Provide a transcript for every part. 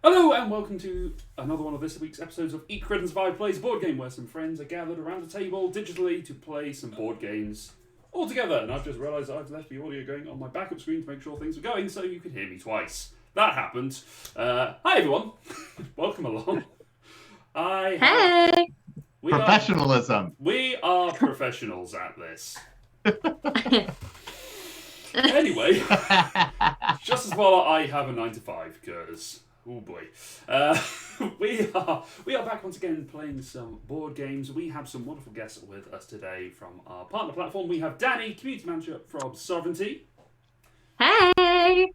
Hello and welcome to another one of this week's episodes of EatCrit and Survive Plays, a board game where some friends are gathered around a table digitally to play some board games all together. And I've just realised I've left the audio going on my backup screen to make sure things are going so you can hear me twice. That happened. Hi everyone, welcome along. Hey! Professionalism. We are professionals at this. Anyway, just as well I have a 9 to 5 because, oh boy, we are back once again playing some board games. We have some wonderful guests with us today from our partner platform. We have Dani, Community Manager from Sovranti. Hey!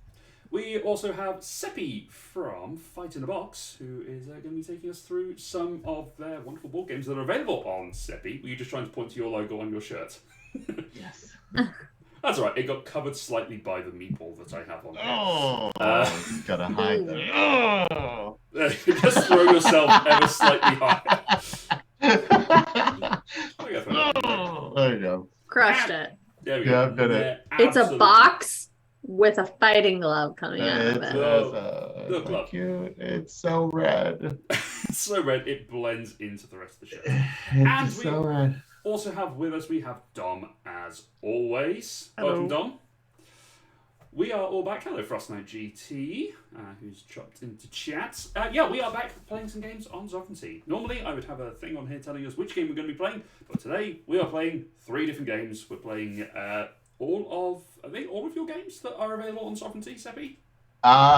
We also have Seppy from Fight in a Box, who is going to be taking us through some of their wonderful board games that are available on Seppy. Were you just trying to point to your logo on your shirt? Yes. That's all right. It got covered slightly by the meatball that I have on here. You gotta hide that. Oh. Just throw yourself ever slightly higher. There you go. Crushed it. There we Yeah, go. I've done it. It's a Absolutely. box with a fighting glove coming out of it. The So glove. cute. It's so red. It's so red, it blends into the rest of the show. It's so red. Also have with us, we have Dom as always. Hello. Welcome, Dom. We are all back. Hello, Frost Knight GT, who's chopped into chat. Yeah, we are back playing some games on Sovranti. Normally, I would have a thing on here telling us which game we're going to be playing, but today we are playing 3 different games. We're playing all of your games that are available on Sovranti, Seppy?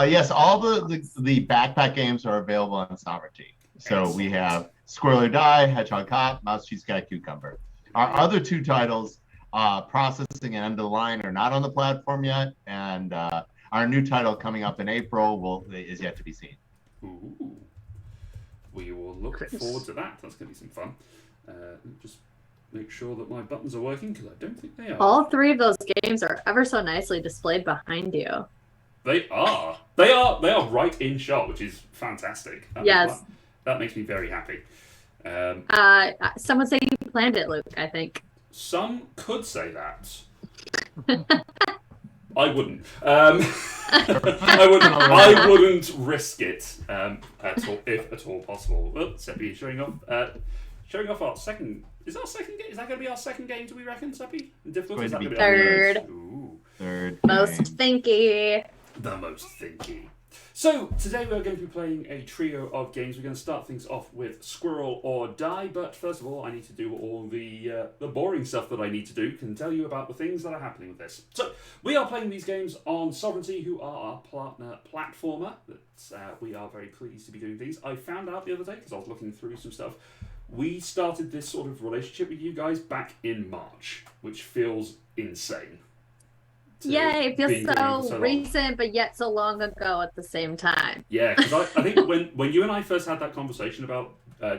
Yes, all the backpack games are available on Sovereignty. So Excellent. we have Squirrel or Die, Hedgehog Hop, Mouse Cheese Cat Cucumber. Our other 2 titles, Processing and End of the Line, are not on the platform yet, and our new title coming up in April is yet to be seen. Ooh. We will look forward to that. That's going to be some fun. Just make sure that my buttons are working, because I don't think they are. All 3 of those games are ever so nicely displayed behind you. They are. They are right in shot, which is fantastic. Yes. That makes me very happy. Someone say you planned it, Luke, I think. Some could say that. I wouldn't. I wouldn't risk it at all, if at all possible. Well, Seppy is showing off our second. Is our second game? Is that going to be our second game? Do we reckon, Seppy? Difficult. Is that Going going to to be be our third. Ooh, Third Most game. thinky. the most thinky. So today we are going to be playing a trio of games. We're going to start things off with Squirrel or Die, but first of all, I need to do all the boring stuff that I need to do. Can tell you about the things that are happening with this. So we are playing these games on Sovranti, who are our partner platformer. We are very pleased to be doing these. I found out the other day because I was looking through some stuff. We started this sort of relationship with you guys back in March, which feels insane. Yay, it Been feels doing it for so long. recent, but yet so long ago at the same time. Yeah, because I think when you and I first had that conversation about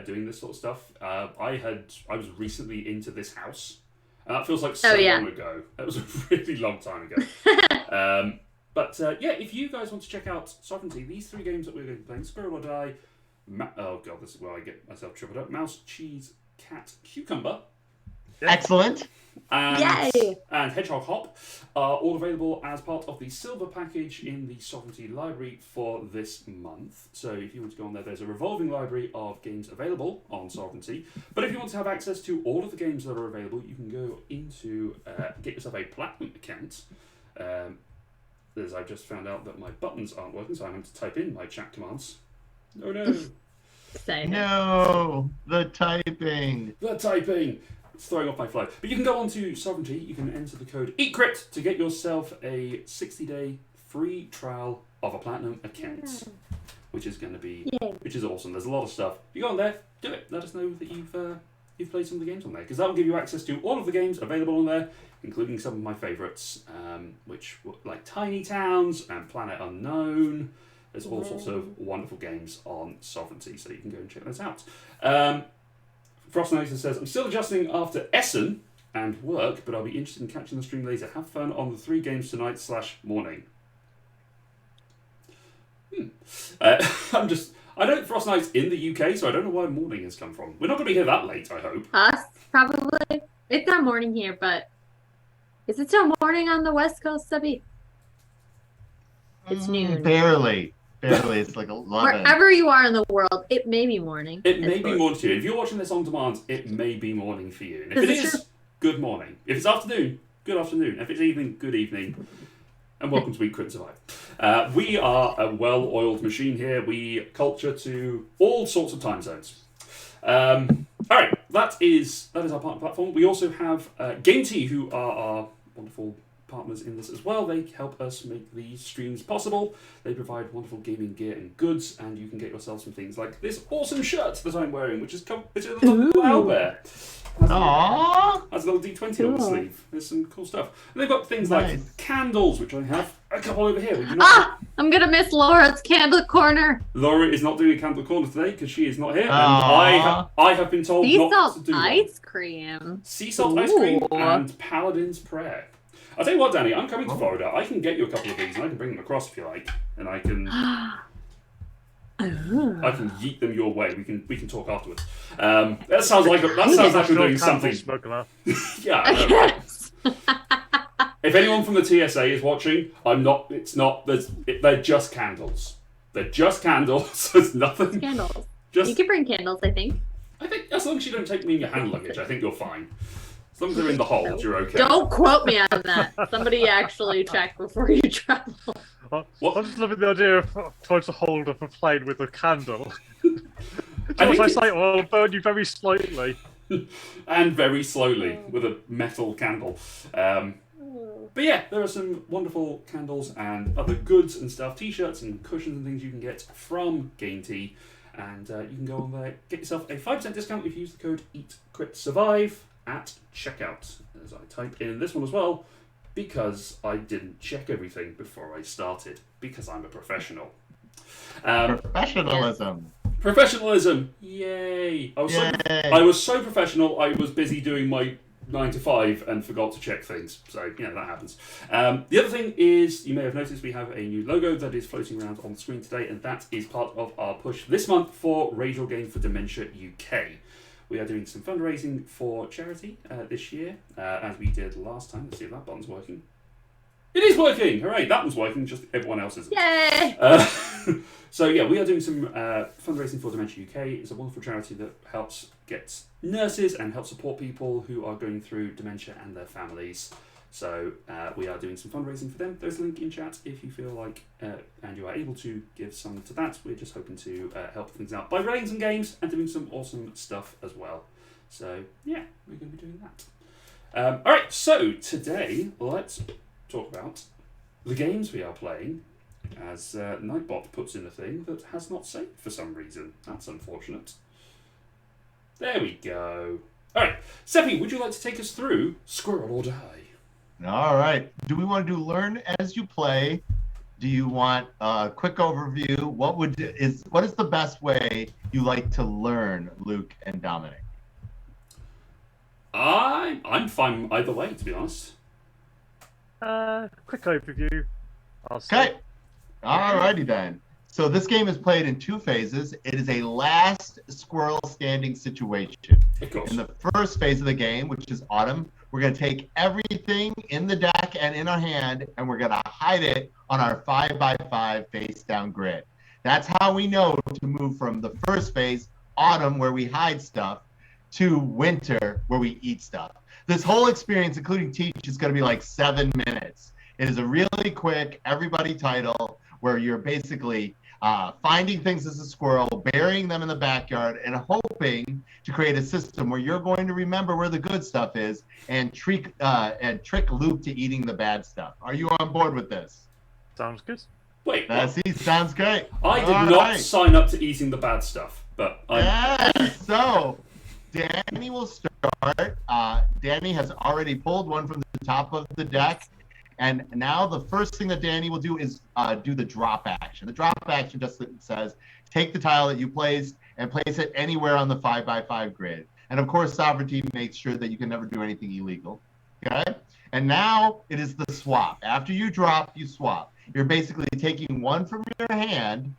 doing this sort of stuff, I was recently into this house, and that feels like so long ago. That was a really long time ago. But if you guys want to check out Sovranti, these 3 games that we're going to be playing: Squirrel or Die. Oh god, this is where I get myself tripled up. Mouse, Cheese, Cat, Cucumber. Excellent. Yay! And Hedgehog Hop are all available as part of the silver package in the Sovereignty library for this month. So if you want to go on there, there's a revolving library of games available on Sovereignty. But if you want to have access to all of the games that are available, you can go into get yourself a platinum account. As I just found out that my buttons aren't working, so I'm going to type in my chat commands. Oh no! No, the typing. The typing! It's throwing off my flow. But you can go on to Sovereignty, you can enter the code EatCrit to get yourself a 60-day free trial of a platinum account. Which is going to be, which is awesome. There's a lot of stuff. If you go on there, do it. Let us know that you've played some of the games on there, because that will give you access to all of the games available on there, including some of my favourites, which like Tiny Towns and Planet Unknown. There's all sorts of wonderful games on Sovranti, so you can go and check those out. Frost Knight says, I'm still adjusting after Essen and work, but I'll be interested in catching the stream later. Have fun on the 3 games tonight/morning. I know Frost Knight's in the UK, so I don't know where morning has come from. We're not going to be here that late, I hope. Us, probably. It's not morning here, but is it still morning on the West Coast, Seppy? It's noon. Barely. Barely. It's like 11. Wherever you are in the world, it may be morning. It may be morning to you. If you're watching this on demand, it may be morning for you. And if it is, good morning. If it's afternoon, good afternoon. If it's evening, good evening. And welcome to EatCrit Survive. We are a well-oiled machine here. We culture to all sorts of time zones. All right, that is our partner platform. We also have GameTee, who are our wonderful partners in this as well. They help us make these streams possible. They provide wonderful gaming gear and goods, and you can get yourself some things like this awesome shirt that I'm wearing, which is a little owlbear. Has a little D20 on the sleeve. There's some cool stuff. And they've got things like candles, which I have a couple over here. I'm gonna miss Laura's candle corner. Laura is not doing a candle corner today because she is not here, and I have been told not to do ice cream. Sea salt ice cream and Paladin's Prayer. I'll tell you what, Dani, I'm coming to Florida. I can get you a couple of these, and I can bring them across if you like, and I can yeet them your way. We can talk afterwards. That sounds like we're doing something. Smuggler. Yeah. I know, right? If anyone from the TSA is watching, I'm not. It's not. They're just candles. They're just candles. There's nothing. Candles. You can bring candles, I think. I think as long as you don't take me in your hand luggage, I think you're fine. As long as they're in the hold, you're okay. Don't quote me on that. Somebody actually check before you travel. I'm just loving the idea of trying to hold up a plane with a candle. I say it will burn you very slightly. And very slowly with a metal candle. But yeah, there are some wonderful candles and other goods and stuff, t-shirts and cushions and things you can get from GameTee. And you can go on there, get yourself a 5% discount if you use the code EatCritSurvive at checkout. As I type in this one as well, because I didn't check everything before I started, because I'm a professional. Professionalism. Professionalism. Yay. I was so professional, I was busy doing my 9 to 5 and forgot to check things. So, yeah, that happens. The other thing is, you may have noticed we have a new logo that is floating around on the screen today, and that is part of our push this month for Raise Your Game for Dementia UK. We are doing some fundraising for charity this year, as we did last time. Let's see if that button's working. It is working! Hooray! That one's working, just everyone else isn't. Yay! So yeah, we are doing some fundraising for Dementia UK. It's a wonderful charity that helps get nurses and help support people who are going through dementia and their families. So we are doing some fundraising for them. There's a link in chat if you feel like and you are able to give some to that. We're just hoping to help things out by running some games and doing some awesome stuff as well. So yeah, we're going to be doing that. All right, so today let's talk about the games we are playing, as Nightbot puts in a thing that has not saved for some reason. That's unfortunate. There we go. All right, Seppy, would you like to take us through Squirrel or Die? All right. Do we want to do learn as you play? Do you want a quick overview? What is the best way you like to learn, Luke and Dominic? I'm fine either way, to be honest. Quick overview. Okay. Alrighty then. So this game is played in 2 phases. It is a last squirrel standing situation. Of course. In the first phase of the game, which is autumn, we're going to take everything in the deck and in our hand, and we're going to hide it on our 5x5 face down grid. That's how we know to move from the first phase, autumn, where we hide stuff, to winter, where we eat stuff. This whole experience, including teach, is going to be like 7 minutes. It is a really quick, everybody title where you're basically finding things as a squirrel, burying them in the backyard, and hoping to create a system where you're going to remember where the good stuff is and trick Luke to eating the bad stuff. Are you on board with this? Sounds good. Wait, sounds great. I did not sign up to eating the bad stuff, but So Dani will start. Dani has already pulled one from the top of the deck. And now the first thing that Dani will do is do the drop action. The drop action just says, take the tile that you placed and place it anywhere on the 5x5 grid. And of course, Sovereignty makes sure that you can never do anything illegal. Okay? And now it is the swap. After you drop, you swap. You're basically taking one from your hand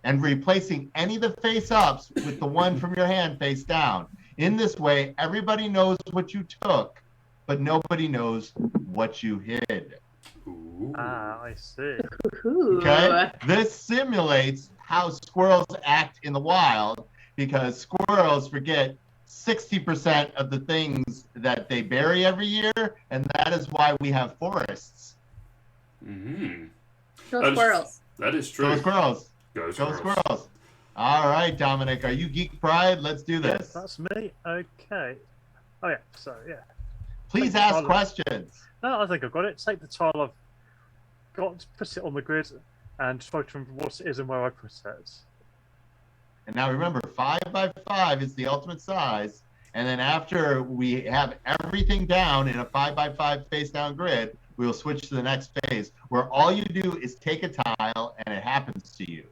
and replacing any of the face-ups with the one from your hand face down. In this way, everybody knows what you took, but nobody knows what you hid. Ooh. Ooh. I see. Ooh. Okay, this simulates how squirrels act in the wild because squirrels forget 60% of the things that they bury every year, and that is why we have forests. Mm-hmm. Go squirrels. That is true. Go squirrels. Go Go squirrels. squirrels. All right, Dominic, are you Geek Pride? Let's do Yeah, this. that's me. Okay. Oh yeah. So yeah. Please ask questions. No, I think I've got it. Take the tile I've got, put it on the grid, and try to remember what it is and where I put it. And now remember, 5 by 5 is the ultimate size. And then after we have everything down in a 5 by 5 face down grid, we will switch to the next phase where all you do is take a tile and it happens to you.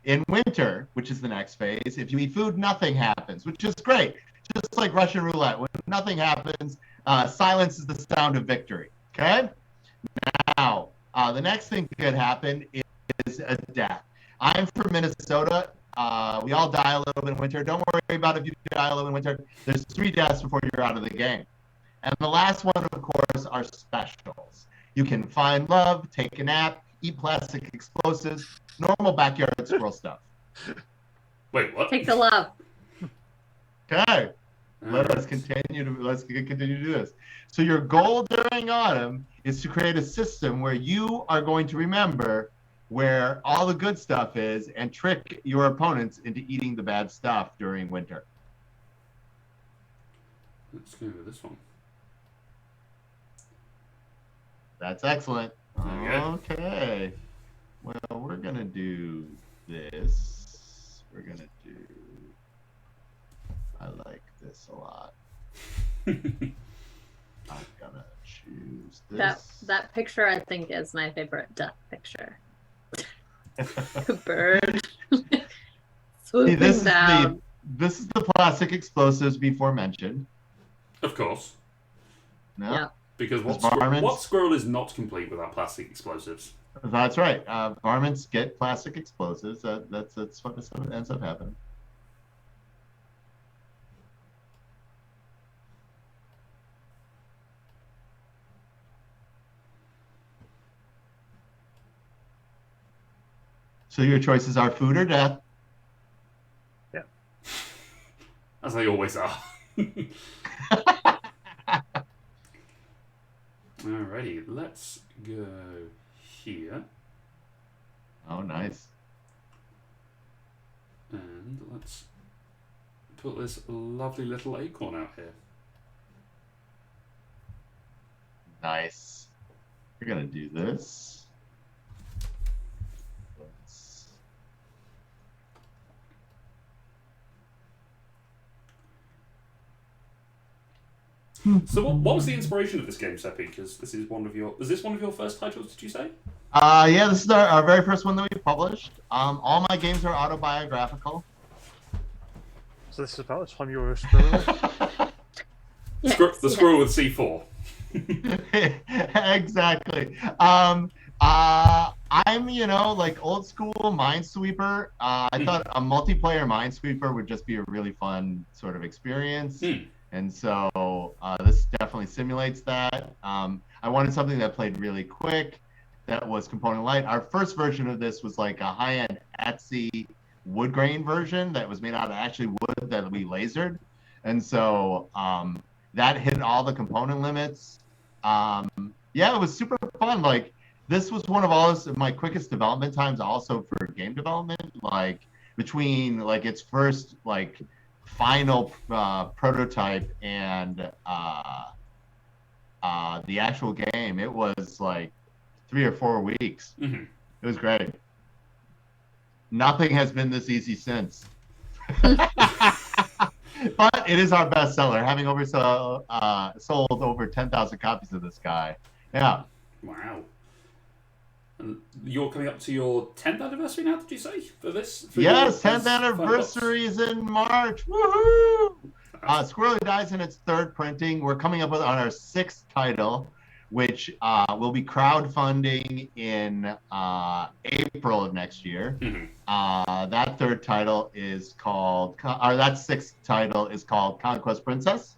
In winter, which is the next phase, if you eat food, nothing happens, which is great. Just like Russian roulette, when nothing happens, silence is the sound of victory. Okay? Now, the next thing that could happen is a death. I'm from Minnesota. We all die a little bit in winter. Don't worry about if you die a little in winter. There's 3 deaths before you're out of the game. And the last one, of course, are specials. You can find love, take a nap, eat plastic explosives, normal backyard squirrel stuff. Wait, what? Take the love. Okay. Let's Alright. continue to do this. So your goal during autumn is to create a system where you are going to remember where all the good stuff is and trick your opponents into eating the bad stuff during winter. Let's go with this one. That's excellent. Okay. Okay. Well, we're going to do this. We're going to do... I like this a lot. I'm going to choose this. That picture, I think, is my favorite death picture. Bird swooping See, down. this is the plastic explosives before mentioned. Of course. No? Yeah. Because There's varmints. what squirrel is not complete without plastic explosives? That's right. Varmints get plastic explosives. That's what ends up happening. So your choices are food or death. Yep. As they always are. Alrighty, let's go here. Oh, nice. And let's put this lovely little acorn out here. Nice. We're going to do this. Let's... So what was the inspiration of this game, Seppy? Because this is one of your... Was this one of your first titles, did you say? Yeah, this is our very first one that we published. All my games are autobiographical. So this is about the time you were a squirrel. Yes, The squirrel with C4. Exactly. I'm, like old school Minesweeper. I thought a multiplayer Minesweeper would just be a really fun sort of experience. And so this definitely simulates that. I wanted something that played really quick, that was component light. Our first version of this was like a high-end Etsy wood grain version that was made out of actually wood that we lasered. And so that hit all the component limits. Yeah, it was super fun. Like, this was one of my quickest development times also for game development. Like, between like its first like final prototype and the actual game, it was like 3 or 4 weeks. Mm-hmm. It was great. Nothing has been this easy since. But it is our bestseller, having sold over 10,000 copies of this guy. Yeah. Wow. And you're coming up to your 10th anniversary now, did you say, for this? Yes, 10th anniversary is in March. Woohoo! Squirrely Dies in its 3rd printing. We're coming up on our 6th title, which will be crowdfunding in April of next year. Mm-hmm. That 3rd title is called, or that 6th title is called Conquest Princess.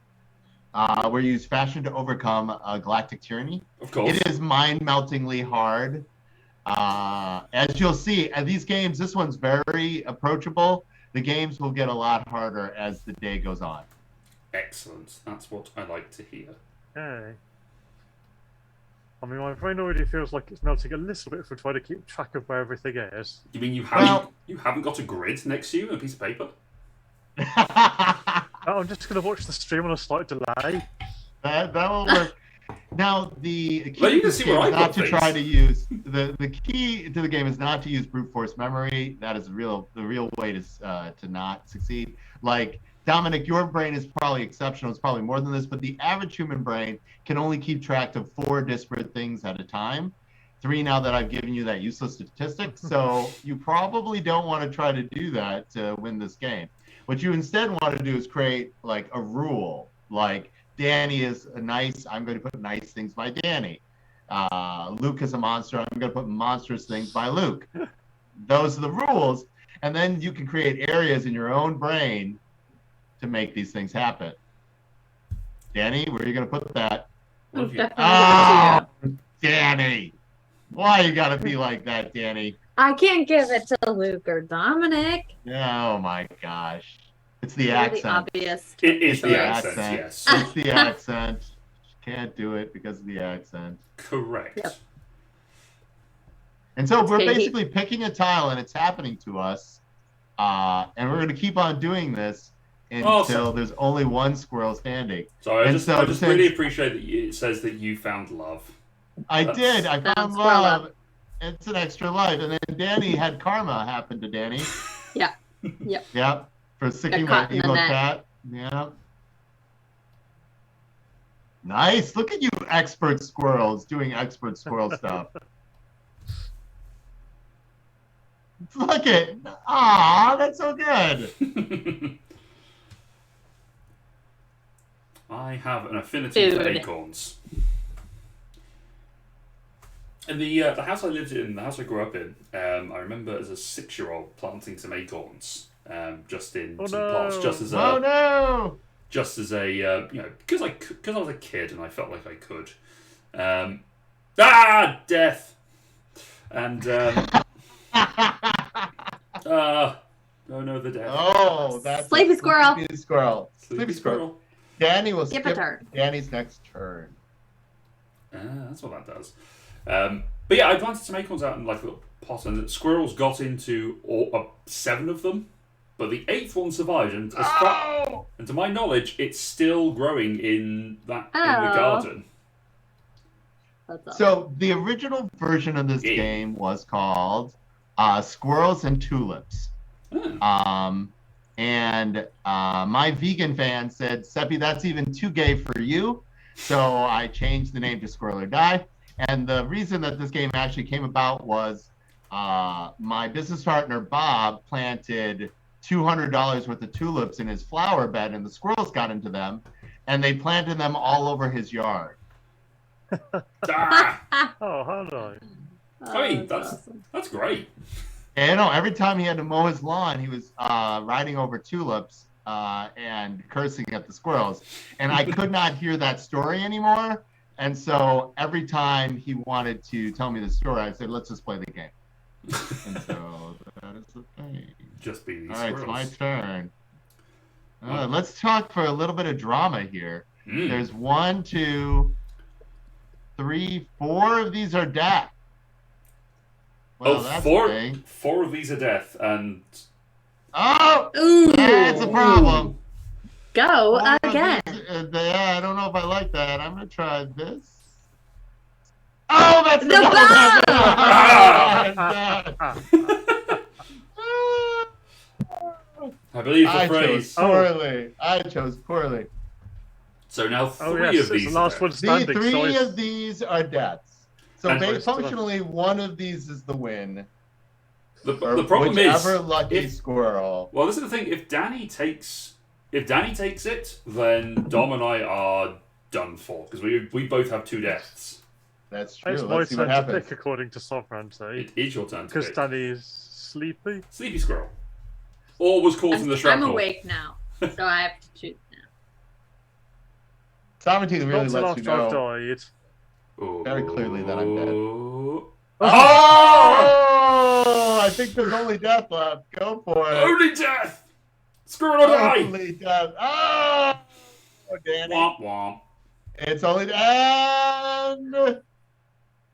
where you use fashion to overcome galactic tyranny. Of course. It is mind-meltingly hard. As you'll see, at these games, this one's very approachable. The games will get a lot harder as the day goes on. Excellent. That's what I like to hear. Okay. I mean, my brain already feels like it's melting a little bit from trying to keep track of where everything is. You mean you haven't got a grid next to you and a piece of paper? I'm just going to watch the stream on a slight delay. That will work. Now the key Well, you to can this see game where I is not put to things. try to use the key to the game is not to use brute force memory. That is the real way to not succeed. Like Dominic, your brain is probably exceptional. It's probably more than this, but the average human brain can only keep track of 4 disparate things at a time. 3 now that I've given you that useless statistic. So you probably don't want to try to do that to win this game. What you instead want to do is create like a rule, like Dani is nice, I'm going to put nice things by Dani. Luke is a monster, I'm going to put monstrous things by Luke. Those are the rules. And then you can create areas in your own brain to make these things happen. Dani, where are you going to put that? I'm you- definitely Oh, gonna Dani. Why you got to be like that, Dani? I can't give it to Luke or Dominic. Oh my gosh. It's the They're accent. the obvious. It is the choice. accent, yes. It's the accent. Can't do it because of the accent. Correct. Yep. And so It's we're Katie. basically picking a tile and it's happening to us. And we're going to keep on doing this until there's only one squirrel standing. So I And just, so I just since- really appreciate that it says that you found love. I That's- did. I That's found squirrel love. love. It's an extra life. And then Dani had karma happen to Dani. Yeah. Yep. Yep. For sticking Got caught my in the evil net. cat. Yeah. Nice. Look at you expert squirrels doing expert squirrel stuff. Look at. Ah, that's so good. I have an affinity for Dude. acorns. In the house I lived in, the house I grew up in, I remember as a 6-year-old planting some acorns, just in Oh, some no. pots, just as a Oh no. because I was a kid and I felt like I could. Death, and oh no, the death. Oh, that's Sleepy squirrel. Sleepy squirrel. Sleepy squirrel. Dani will Skip a skip turn. Dani's next turn. That's what that does. But yeah, I planted some acorns out in like a little pot, and the squirrels got into 7 of them, but the 8th one survived. And and to my knowledge, it's still growing in the Oh. garden. That's all. So the original version of this Yeah. game was called Squirrels and Tulips. Hmm. And my vegan fan said, Seppy, that's even too gay for you. So I changed the name to Squirrel or Die. And the reason that this game actually came about was my business partner, Bob, planted $200 worth of tulips in his flower bed, and the squirrels got into them, and they planted them all over his yard. Ah, Oh, how nice. I mean, that's awesome. that's great. And you know, every time he had to mow his lawn, he was riding over tulips and cursing at the squirrels. And I could not hear that story anymore. And so every time he wanted to tell me the story, I said, let's just play the game. And so that is the thing. Just be these All right, it's squirrels. my turn. Let's talk for a little bit of drama here. Mm. There's 1, 2, 3, 4 of these are death. Well, that's four a thing. of these are death, and Oh, Ooh. that's a problem. Go 4 of again. these, yeah, I don't know if I like that. I'm gonna try this. Oh, that's The I believe the I phrase. chose poorly. I chose poorly. So now 3 Oh, yes, of it's these. the last are one death. The standing. 3 so of these are deaths. So And- functionally, one of these is the win. The Or problem is, whichever lucky if- squirrel. well, this is the thing. If Dani takes it, then Dom and I are done for because we both have 2 deaths. That's true. it's my Let's see what turn to happens. pick according to sovereignty. It is your turn to Because pick. Dani's sleepy. Sleepy squirrel, or was caught in the I'm shrapnel. awake now, so I have to choose now. Sovereignty really Not till lets you after I've know died. very clearly that I'm dead. Oh! Oh! I think there's only death left. Go for it. Only death! Screw it or die! Only death. Oh, Danny. Womp womp. It's only and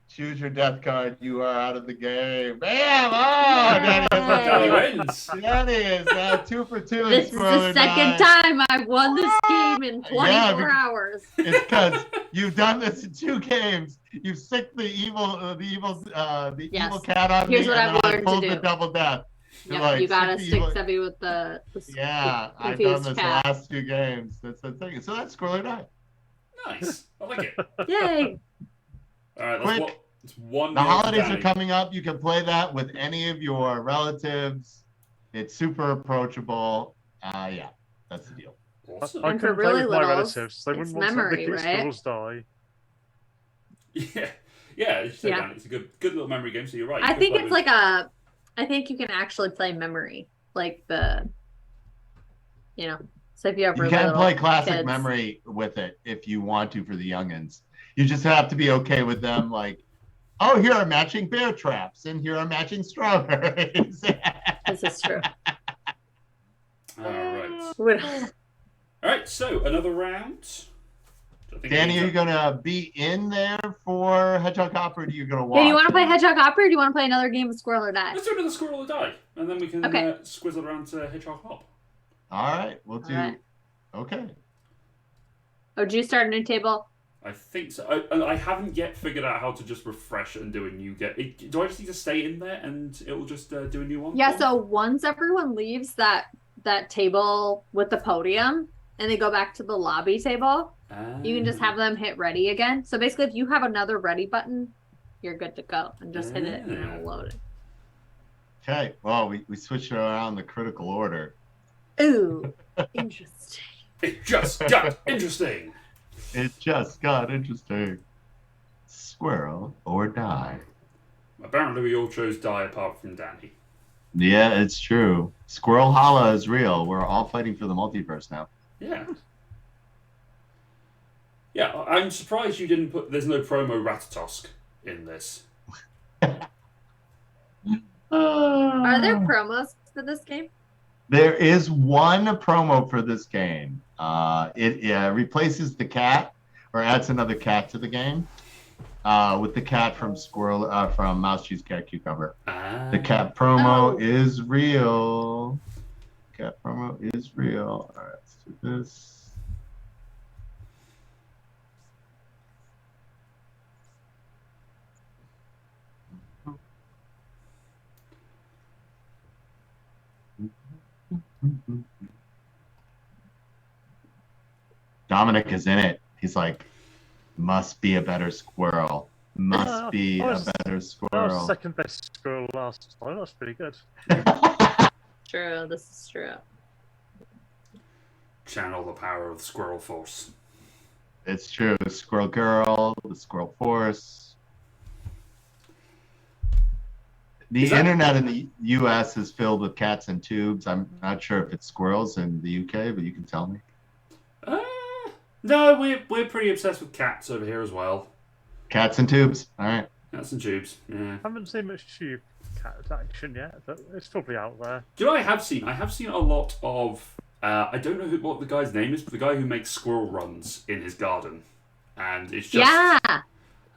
choose your death card. You are out of the game. Bam! Oh, Danny Danny Yay. wins. Danny is now 2 for 2. This is the second time I've won this game in 24 because- hours. It's because you've done this in 2 games. You've sicked the evil Yes. cat on Here's me, what and I've then I learned to pulled the do. double death. You're Yep, like, you gotta sick the stick evil- Seppy with the Yeah, I've done confused this cat. last 2 games. That's the thing. So that's Squirrel or Die. Nice. I like it. Yay! Alright, Quick. that's one. The nil to holidays are Danny. coming up. You can play that with any of your relatives. It's super approachable. Yeah, that's the deal. Awesome. I And for couldn't play really with my littles, relatives. They it's wouldn't want memory, to right? squirrels die. Yeah. Yeah, as you said, Yeah. Dan, it's a good little memory game, so you're right. I You can think play it's with- like a. I think you can actually play memory, like the. So if you have You really can little play classic kids. memory with it if you want to for the youngins. You just have to be okay with them. Like, oh, here are matching bear traps, and here are matching strawberries. This is true. Alright. Would- Alright, so another round. I think Danny, it are you means gonna be in there for Hedgehog Hop, or are you gonna watch? Hey, do you want to play it? Hedgehog Hopper, or do you want to play another game of Squirrel or Die? Let's do another Squirrel or Die, and then we can Okay. squizzle around to Hedgehog Hop. All right, we'll do. Alright. Okay. Oh, did you start a new table? I think so. I haven't yet figured out how to just refresh and do a new game. Do I just need to stay in there and it will just do a new one? Yeah. So once everyone leaves that table with the podium, and they go back to the lobby table, you can just have them hit ready again. So basically, if you have another ready button, you're good to go, and just hit it and it'll load it. Okay. Well, we switched around the critical order. Ooh, interesting. It just got interesting. It just got interesting. Squirrel or Die. Apparently, we all chose Die apart from Danny. Yeah, it's true. Squirrel Holla is real. We're all fighting for the multiverse now. Yeah. Yeah, I'm surprised you didn't put. There's no promo Ratatosk in this. Are there promos for this game? There is one promo for this game. It replaces the cat, or adds another cat to the game, with the cat from from Mouse Cheese Cat Cucumber. The cat promo Oh. is real. Cat promo is real. All right, let's do this. Dominic is in it. He's like, must be a better squirrel. Must be a better That was squirrel. second best squirrel last time. That's pretty good. True. This is true. Channel the power of the Squirrel Force. It's true. The Squirrel Girl, the Squirrel Force. The Is that- internet in the U.S. is filled with cats and tubes. I'm not sure if it's squirrels in the U.K., but you can tell me. No, we're pretty obsessed with cats over here as well. Cats and tubes. All right. Cats and tubes. Yeah. I haven't seen much tube cat action yet, but it's probably out there. Do you know what I have seen? I have seen a lot of. I don't know what the guy's name is, but the guy who makes squirrel runs in his garden, and it's just Yeah.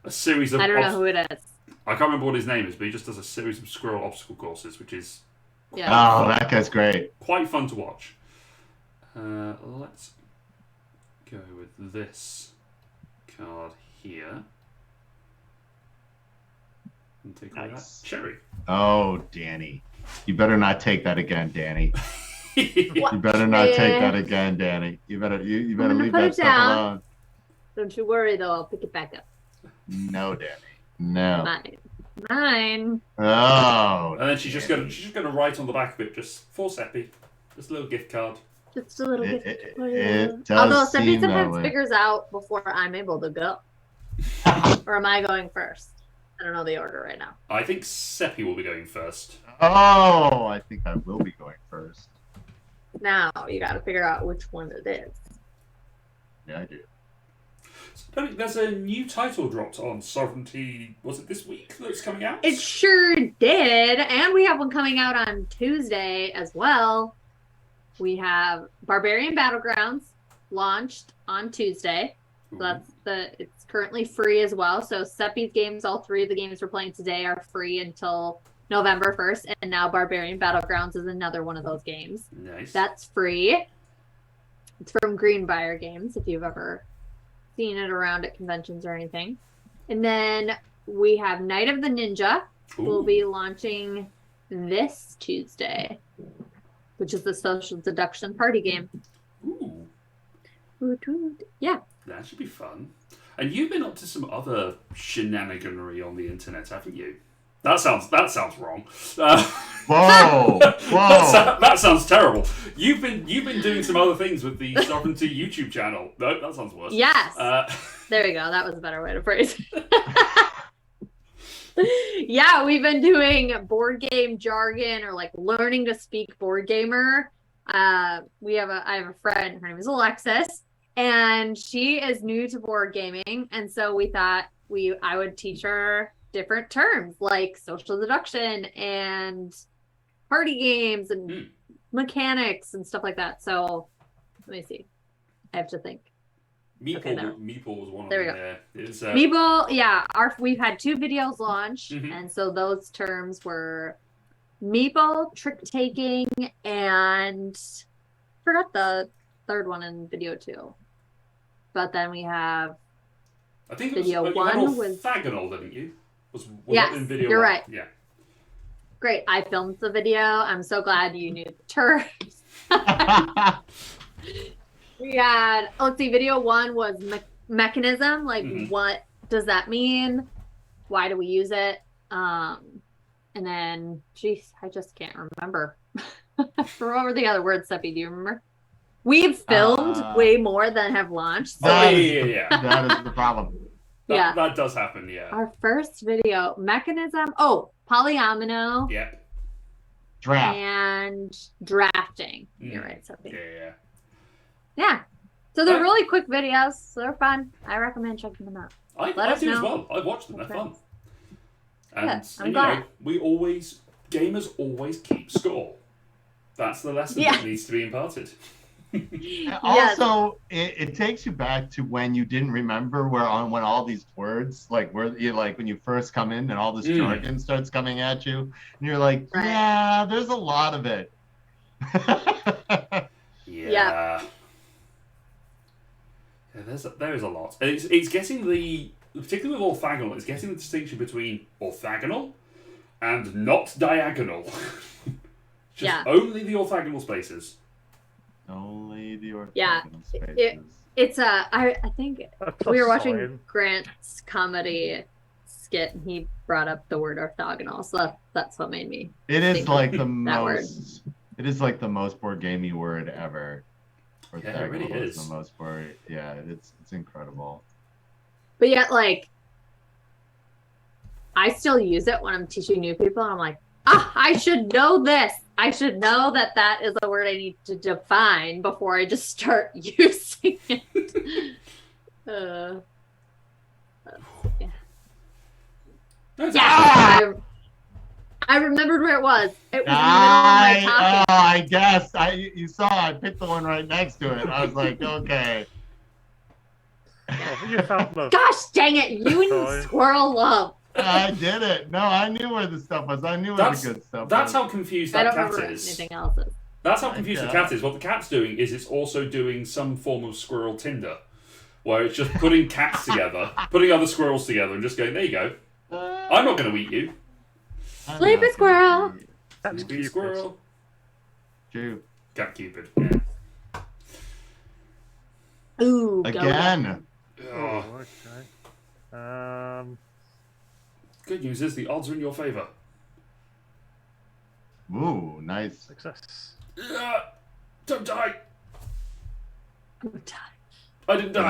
a series of. I don't know who it is. I can't remember what his name is, but he just does a series of squirrel obstacle courses, which is Yeah. Oh, that guy's great. quite fun to watch. Let's go with this card here. And take away that Nice. cherry. Oh, Danny. You better not take that again, Danny. What? You better not take Yeah. that again, Danny. You better gonna leave put that it stuff down. alone. Don't you worry, though. I'll pick it back up. No, Danny. No. Mine. Oh. And then she's just gonna write on the back of it, just for Seppy, just a little gift card. Just a little It, bit. it, it does Although Seppy seem that sometimes way. figures out before I'm able to go. Or am I going first? I don't know the order right now. I think Seppy will be going first. Oh, I think I will be going first. Now you got to figure out which one it is. Yeah, I do. So, there's a new title dropped on Sovereignty. Was it this week that's coming out? It sure did. And we have one coming out on Tuesday as well. We have Barbarian Battlegrounds launched on Tuesday. So it's currently free as well. So Seppy's games, all 3 of the games we're playing today are free until November 1st. And now Barbarian Battlegrounds is another one of those games. Nice. That's free. It's from Greenbrier Games, if you've ever seen it around at conventions or anything. And then we have Night of the Ninja. Will be launching this Tuesday, which is the social deduction party game. Ooh. Yeah. That should be fun. And you've been up to some other shenaniganery on the internet, haven't you? That sounds wrong. Whoa! That sounds terrible. You've been doing some other things with the Sovereignty YouTube channel. No, that sounds worse. Yes. There we go. That was a better way to phrase it. Yeah, we've been doing board game jargon or like learning to speak board gamer. I have a friend. Her name is Alexis, and she is new to board gaming, and so we thought I would teach her different terms like social deduction and party games and mechanics and stuff like that. So let me see. I have to think. Meeple was one there of them. There we go. There. Meeple, yeah. We've had 2 videos launched, and so those terms were Meeple, trick taking, and forgot the third one in video 2. But then we have I think video it was, 1 was orthogonal, didn't you? Was yes, in video you're 1? right. Yeah. Great. I filmed the video. I'm so glad you knew the terms. We had, let's see, video 1 was mechanism. Like, what does that mean? Why do we use it? And then, geez, I just can't remember. What were the other words, Seppy? Do you remember? We've filmed way more than have launched. So That is the problem. That does happen, yeah. Our first video, mechanism. Oh, polyomino. Yeah. Draft. And drafting. You're right, Sophie. Yeah. Yeah. So they're really quick videos. So they're fun. I recommend checking them out. I do as well. I watch them. They're fun. And, I'm glad. Gamers always keep score. That's the lesson that needs to be imparted. Also, it takes you back to when you didn't remember when all these words when you first come in and all this jargon starts coming at you, and you're like, yeah, there's a lot of it. Yeah, there is a lot. It's getting particularly with orthogonal, it's getting the distinction between orthogonal and not diagonal. Just only the orthogonal spaces. Only the orthogonal spaces. It's I think we were watching Grant's comedy skit and he brought up the word orthogonal, so that's what made me. It is like the most. It is like the most board gamey word ever. Yeah, it really is. The most board. Yeah, it's incredible. But yet, like, I still use it when I'm teaching new people, and I'm like, I should know this. I should know that is a word I need to define before I just start using it. I remembered where it was. It was in the middle of my talking. I guess. You saw I picked the one right next to it. I was like, okay. Gosh dang it, you and Squirrel Love. I did it. No, I knew where the stuff was. I knew where the good stuff was. That's how confused that cat is. Anything else is. That's how confused the cat is. What the cat's doing is it's also doing some form of squirrel Tinder, where it's just putting cats together, putting other squirrels together, and just going, there you go. I'm not going to eat you. Sleepy squirrel. Sleepy squirrel. Cute. Cat Cupid. Yeah. Ooh. Again. Oh, okay. Good news is the odds are in your favor. Ooh, nice. Success. Don't die. Don't die. I didn't die.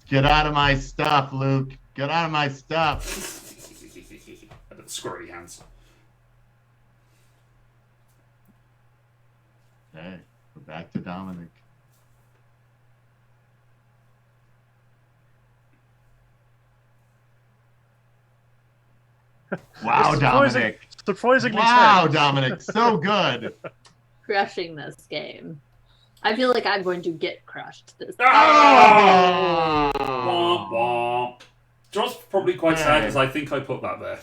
Get out of my stuff, Luke. Get out of my stuff. Squirrely hands. Okay, we're back to Dominic. Wow, Dominic. Surprisingly Wow, tense. Dominic. So good. Crushing this game. I feel like I'm going to get crushed this time. Ah! Oh! Womp womp. John's probably quite sad Okay. because I think I put that there.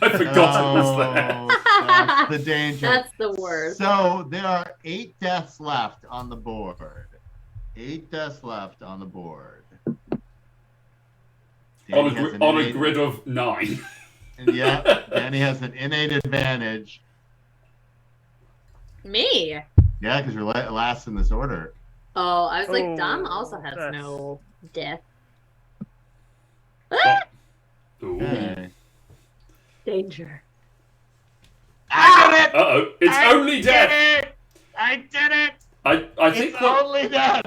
I forgot it was there. That's the danger. That's the worst. So there are 8 deaths left on the board. 8 deaths left on the board. On Danny has an a innate- grid of 9. Yeah, Danny has an innate advantage. Me? Yeah, because you're last in this order. Oh, I was like, Oh, Dom also has death. no death. Ooh. Okay. Danger. I did it! Uh-oh. It's I only death. did it! I did it! I think It's what, only death!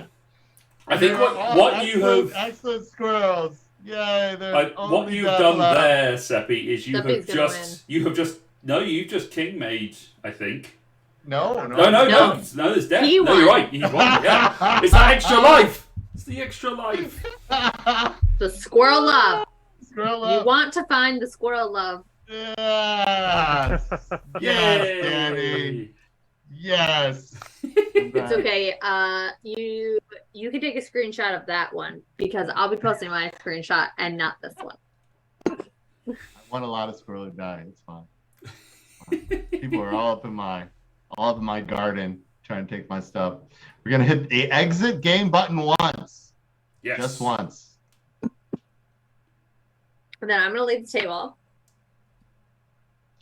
I think They're all what you excellent- have Excellent squirrels. Yay, there's what only you've death done left. there, Seppy, is Seppy's gonna you've just king made, I think. No. No, there's death. He No, you're won. right. He's won. Yeah. It's that extra life. It's the extra life. The squirrel love. Scroll You up. want to find the squirrel love. Yes. Yes, Danny. Yes. It's okay. You can take a screenshot of that one because I'll be posting my screenshot and not this one. I won a lot of squirrely die. It's fine. People are all up in my garden trying to take my stuff. We're gonna hit the exit game button once. Yes. Just once. And then I'm gonna leave the table.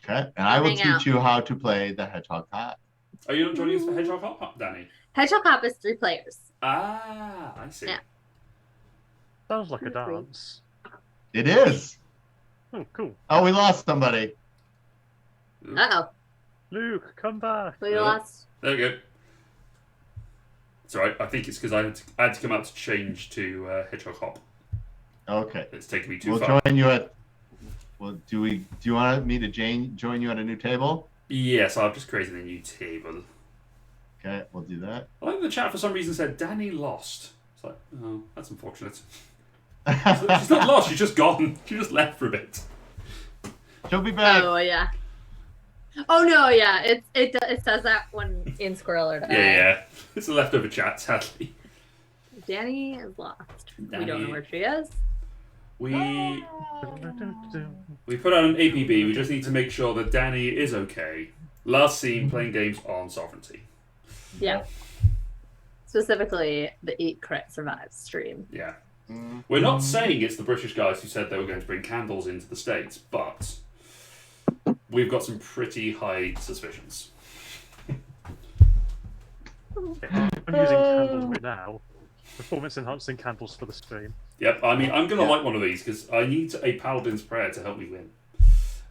Okay. And I will Hang out. teach you how to play the hedgehog cop. Are you not joining us for Hedgehog Hop, Danny? Hedgehog Hop is 3 players. Ah, I see. Yeah. Sounds like a dance. It is. Oh, cool. Oh, we lost somebody. Uh-oh. Luke, come back. We Yeah. lost. There we go. It's alright. I think it's because I had to come out to change to Hedgehog Hop. Okay. It's taken me too We'll far. join you at. Well, do you want me to join you at a new table? Yes, I've just created a new table. Okay, we'll do that. I like the chat for some reason said Danny lost. It's like, oh, that's unfortunate. She's not lost. She's just gone. She just left for a bit. She'll be back. Oh yeah. Oh no, yeah. It says that one in Squirrel or Yeah. It's a leftover chat, sadly. Danny is lost. We don't Danny. know where she is. We put out an APB. We just need to make sure that Danny is okay. Last seen playing games on Sovereignty. Yeah. Specifically, the EatCrit Survive stream. Yeah. Mm. We're not saying it's the British guys who said they were going to bring candles into the States, but we've got some pretty high suspicions. I'm using candles right now. Performance enhancing candles for the stream. Yep, I mean, I'm going to Yeah. light one of these because I need a Paladin's Prayer to help me win.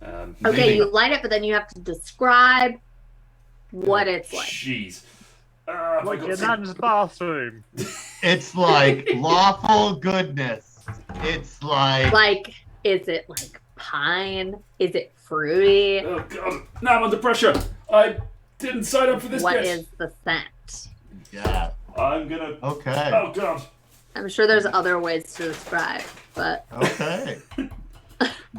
Okay, Maybe. you light it, but then you have to describe what it's like. Jeez. Like your nan's bathroom. It's like lawful goodness. It's like Like, is it like pine? Is it fruity? Oh, God. Now I'm under pressure. I didn't sign up for this What bit. is the scent? yeah. I'm going to... Okay. Oh, God. I'm sure there's other ways to describe, but Okay.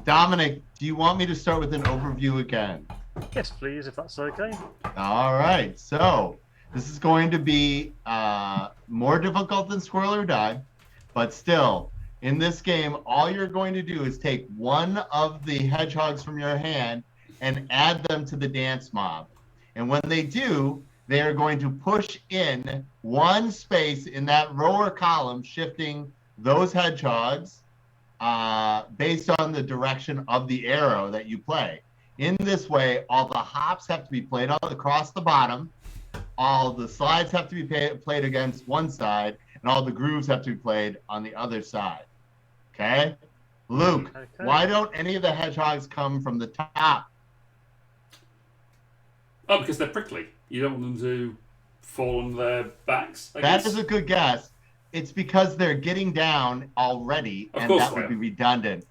Dominic, do you want me to start with an overview again? Yes, please, if that's okay. All right. So this is going to be more difficult than Squirrel or Die, but still, in this game, all you're going to do is take one of the hedgehogs from your hand and add them to the dance mob. And when they do, they are going to push in one space in that row or column, shifting those hedgehogs based on the direction of the arrow that you play. In this way, all the hops have to be played all across the bottom, all the slides have to be played against one side, and all the grooves have to be played on the other side. Okay? Luke, Okay. why don't any of the hedgehogs come from the top? Oh, because they're prickly. You don't want them to fall on their backs, I That guess? is a good guess. It's because they're getting down already, Of and course that they would be are. redundant.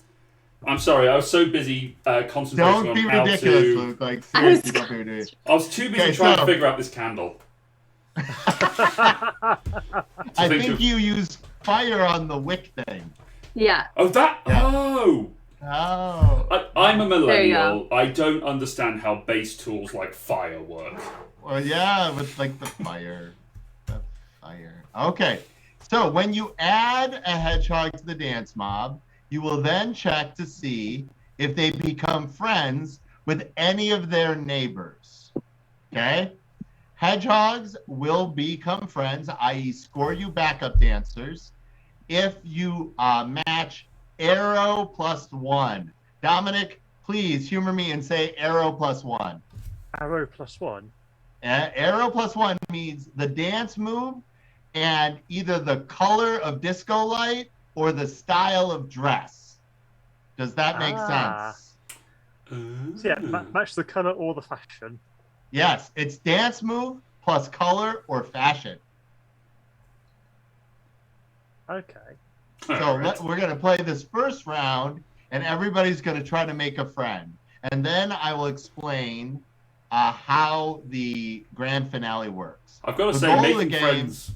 I'm sorry, I was so busy concentrating Don't on be how ridiculous, to... Luke. Like, I was- seriously, don't be ridiculous. I was too busy Okay, trying so- to figure out this candle. I think you used fire on the wick thing. yeah. Oh, that... Yeah. Oh! Oh. I'm a There you millennial. I don't understand how base tools like fire work. Well, yeah, with like the fire. The fire. Okay. So when you add a hedgehog to the dance mob, you will then check to see if they become friends with any of their neighbors. Okay? Hedgehogs will become friends, i.e., score you backup dancers, if you match arrow +1. Dominic, please humor me and say arrow +1. Arrow +1. Arrow +1 means the dance move and either the color of disco light or the style of dress. Does that make sense? So yeah, match the colour or the fashion. Yes, it's dance move plus color or fashion. Okay. So we're going to play this first round, and everybody's going to try to make a friend. And then I will explain how the grand finale works. I've got to say, making friends...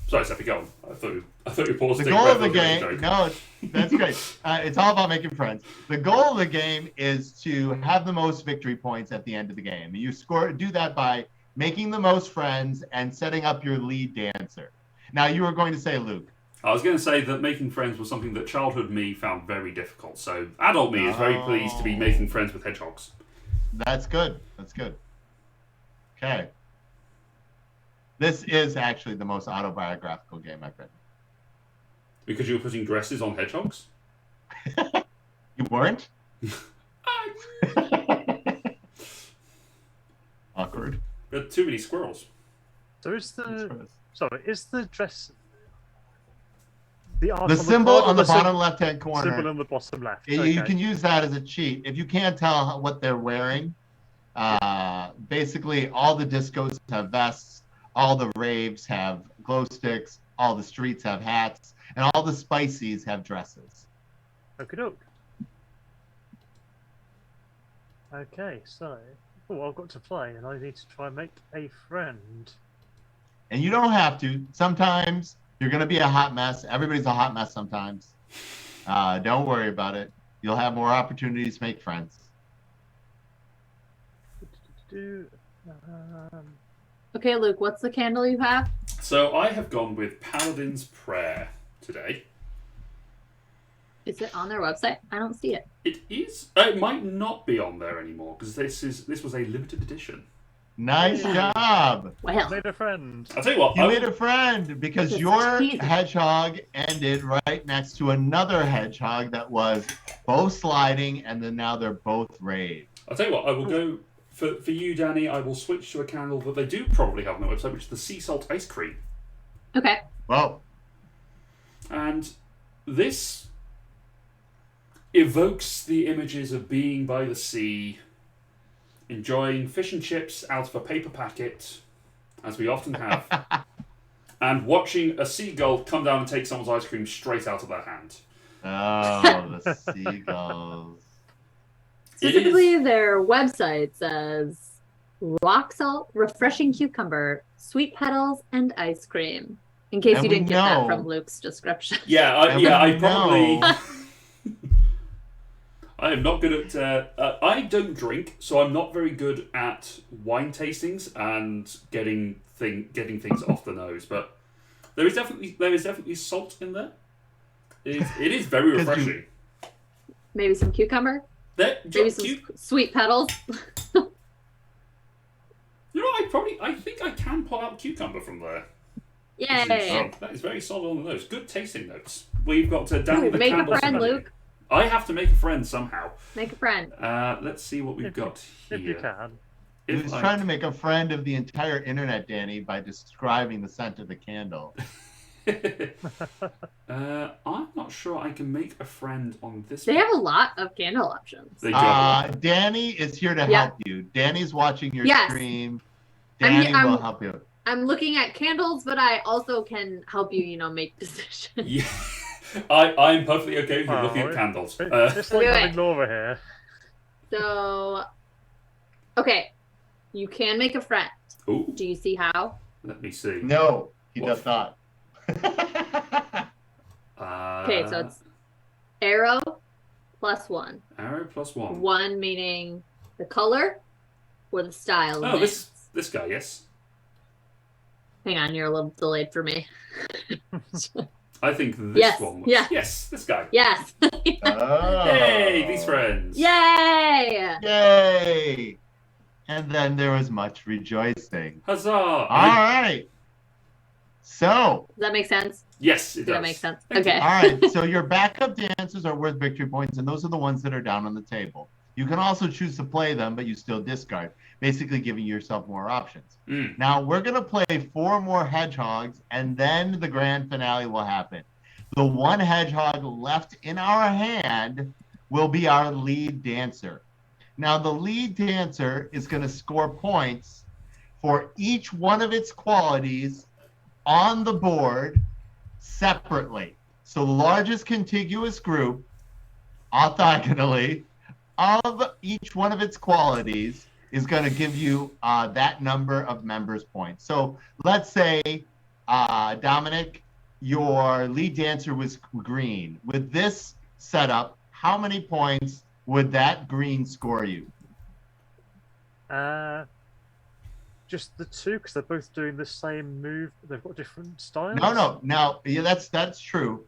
Sorry, Seppy, go on. I thought you paused. The goal of the game... No, that's great. It's all about making friends. The goal of the game is to have the most victory points at the end of the game. You do that by making the most friends and setting up your lead dancer. Now, you were going to say, Luke. I was going to say that making friends was something that childhood me found very difficult. So adult me is very pleased to be making friends with hedgehogs. That's good. That's good. Okay. This is actually the most autobiographical game I've written. Because you were putting dresses on hedgehogs? You weren't? Awkward. There are too many squirrels. So is the dress... The symbol on the bottom left-hand corner. Symbol on the bottom left. You can use that as a cheat. If you can't tell what they're wearing, basically all the discos have vests, all the raves have glow sticks, all the streets have hats, and all the spices have dresses. Okie doke. Okay, so I've got to play, and I need to try and make a friend. And you don't have to. Sometimes you're going to be a hot mess. Everybody's a hot mess sometimes. Don't worry about it. You'll have more opportunities to make friends. Okay, Luke, what's the candle you have? So I have gone with Paladin's Prayer today. Is it on their website? I don't see it. It is. It might not be on there anymore because this was a limited edition. Nice job. Well, Made a friend. I'll tell you what. You made a friend because your hedgehog ended right next to another hedgehog that was both sliding, and then now they're both rave. I'll tell you what. I will go for you, Dani. I will switch to a candle that they do probably have on their website, which is the sea salt ice cream. okay. Well, and this evokes the images of being by the sea, enjoying fish and chips out of a paper packet, as we often have, and watching a seagull come down and take someone's ice cream straight out of their hand. oh, the seagulls. Specifically, their website says rock salt, refreshing cucumber, sweet petals, and ice cream. In case you didn't get that from Luke's description. Yeah, I probably... I am not good at... I don't drink, so I'm not very good at wine tastings and getting things off the nose. But there is definitely salt in there. It is very refreshing. Maybe some cucumber. Maybe some sweet petals. You know, I think I can pull out cucumber from there. Yay! That is very solid on the nose. Good tasting notes. We've got Dani the make a candles friend, ready. Luke. I have to make a friend somehow. Make a friend. Let's see what we've got here. If you can. He was trying to make a friend of the entire internet, Dani, by describing the scent of the candle. I'm not sure I can make a friend on this. They have a lot of candle options. They do. Dani is here to help you. Dani's watching your stream. Dani will help you. I'm looking at candles, but I also can help you, make decisions. Yeah. I'm perfectly okay with you looking at candles. It's like having Laura here. So, okay. You can make a friend. Ooh. Do you see how? Let me see. No, he does not. Okay, so it's arrow +1. Arrow +1. 1 meaning the color or the style. Oh, this guy, yes. Hang on, you're a little delayed for me. I think this one was. Yeah. Yes, this guy. Yes. Oh. Hey, these friends. Yay! Yay! And then there was much rejoicing. Huzzah! All right. So. Does that make sense? Yes, it Does does. that make sense? Thank Okay. All right. So your backup dancers are worth victory points, and those are the ones that are down on the table. You can also choose to play them, but you still discard, basically giving yourself more options. Now, we're going to play 4 more hedgehogs, and then the grand finale will happen. The one hedgehog left in our hand will be our lead dancer. Now, the lead dancer is going to score points for each one of its qualities on the board separately. So the largest contiguous group, orthogonally, of each one of its qualities is going to give you that number of members' points. So let's say, Dominic, your lead dancer was green. With this setup, how many points would that green score you? Just the 2, because they're both doing the same move. They've got different styles. No. Now, yeah, that's true.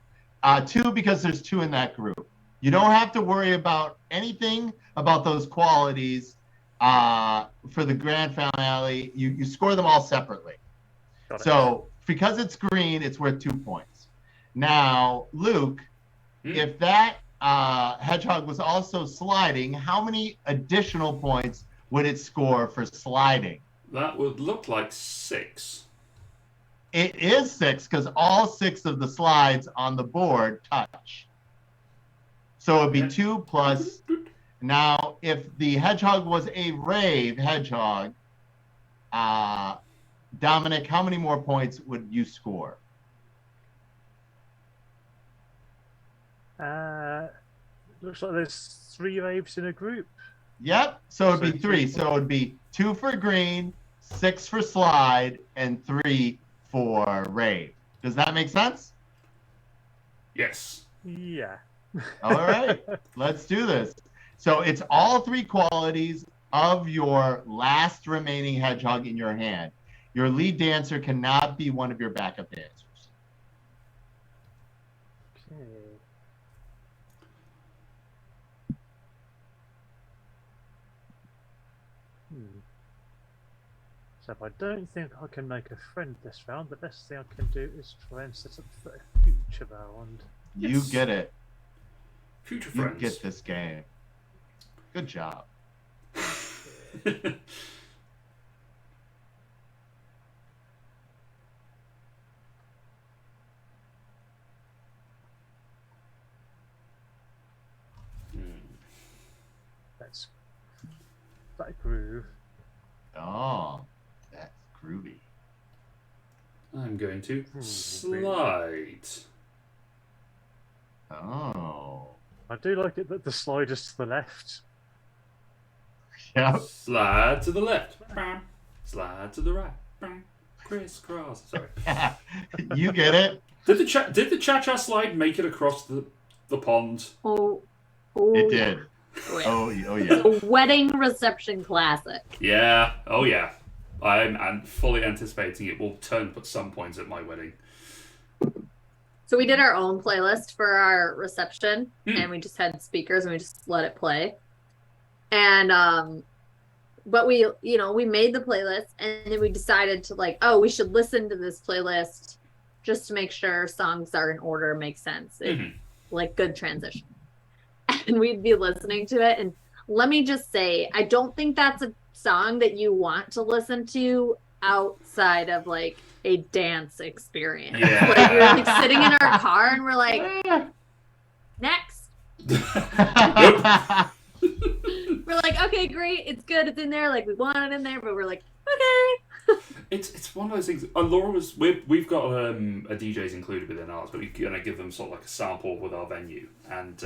2 because there's 2 in that group. You don't have to worry about anything about those qualities for the grand finale. You score them all separately. So because it's green, it's worth 2 points. Now, Luke, if that hedgehog was also sliding, how many additional points would it score for sliding? That would look like 6. It is 6 because all 6 of the slides on the board touch. So it'd be 2 plus. Now, if the hedgehog was a rave hedgehog, Dominic, how many more points would you score? Looks like there's 3 raves in a group. Yep. So it'd be 3. So it'd be 2 for green, 6 for slide, and 3 for rave. Does that make sense? Yes. Yeah. All right. Let's do this. So it's all 3 qualities of your last remaining hedgehog in your hand. Your lead dancer cannot be one of your backup dancers. Okay. So I don't think I can make a friend this round. The best thing I can do is try and set up for a future round. Yes. You get it. Future You friends. get this game. Good job. That's that groove. Oh, that's groovy. I'm going to slide. Oh. I do like it that the slide is to the left. Yep. Slide to the left. Bam. Slide to the right. Bam. Crisscross. Sorry. You get it? Did the cha-cha slide make it across the pond? Oh, It did. yeah. Oh yeah. A wedding reception classic. Yeah. Oh yeah. I'm fully anticipating it will turn up at some point at my wedding. So we did our own playlist for our reception, and we just had speakers and we just let it play. And but we made the playlist, and then we decided to we should listen to this playlist just to make sure songs are in order, make sense, like good transition. And we'd be listening to it, and let me just say, I don't think that's a song that you want to listen to outside of a dance experience. Yeah. We're sitting in our car and we're like, next. We're like, okay, great, it's good, it's in there. We want it in there, but we're like, okay. It's one of those things. Laura we've got a DJ's included within ours, but we give them sort of a sample with our venue. And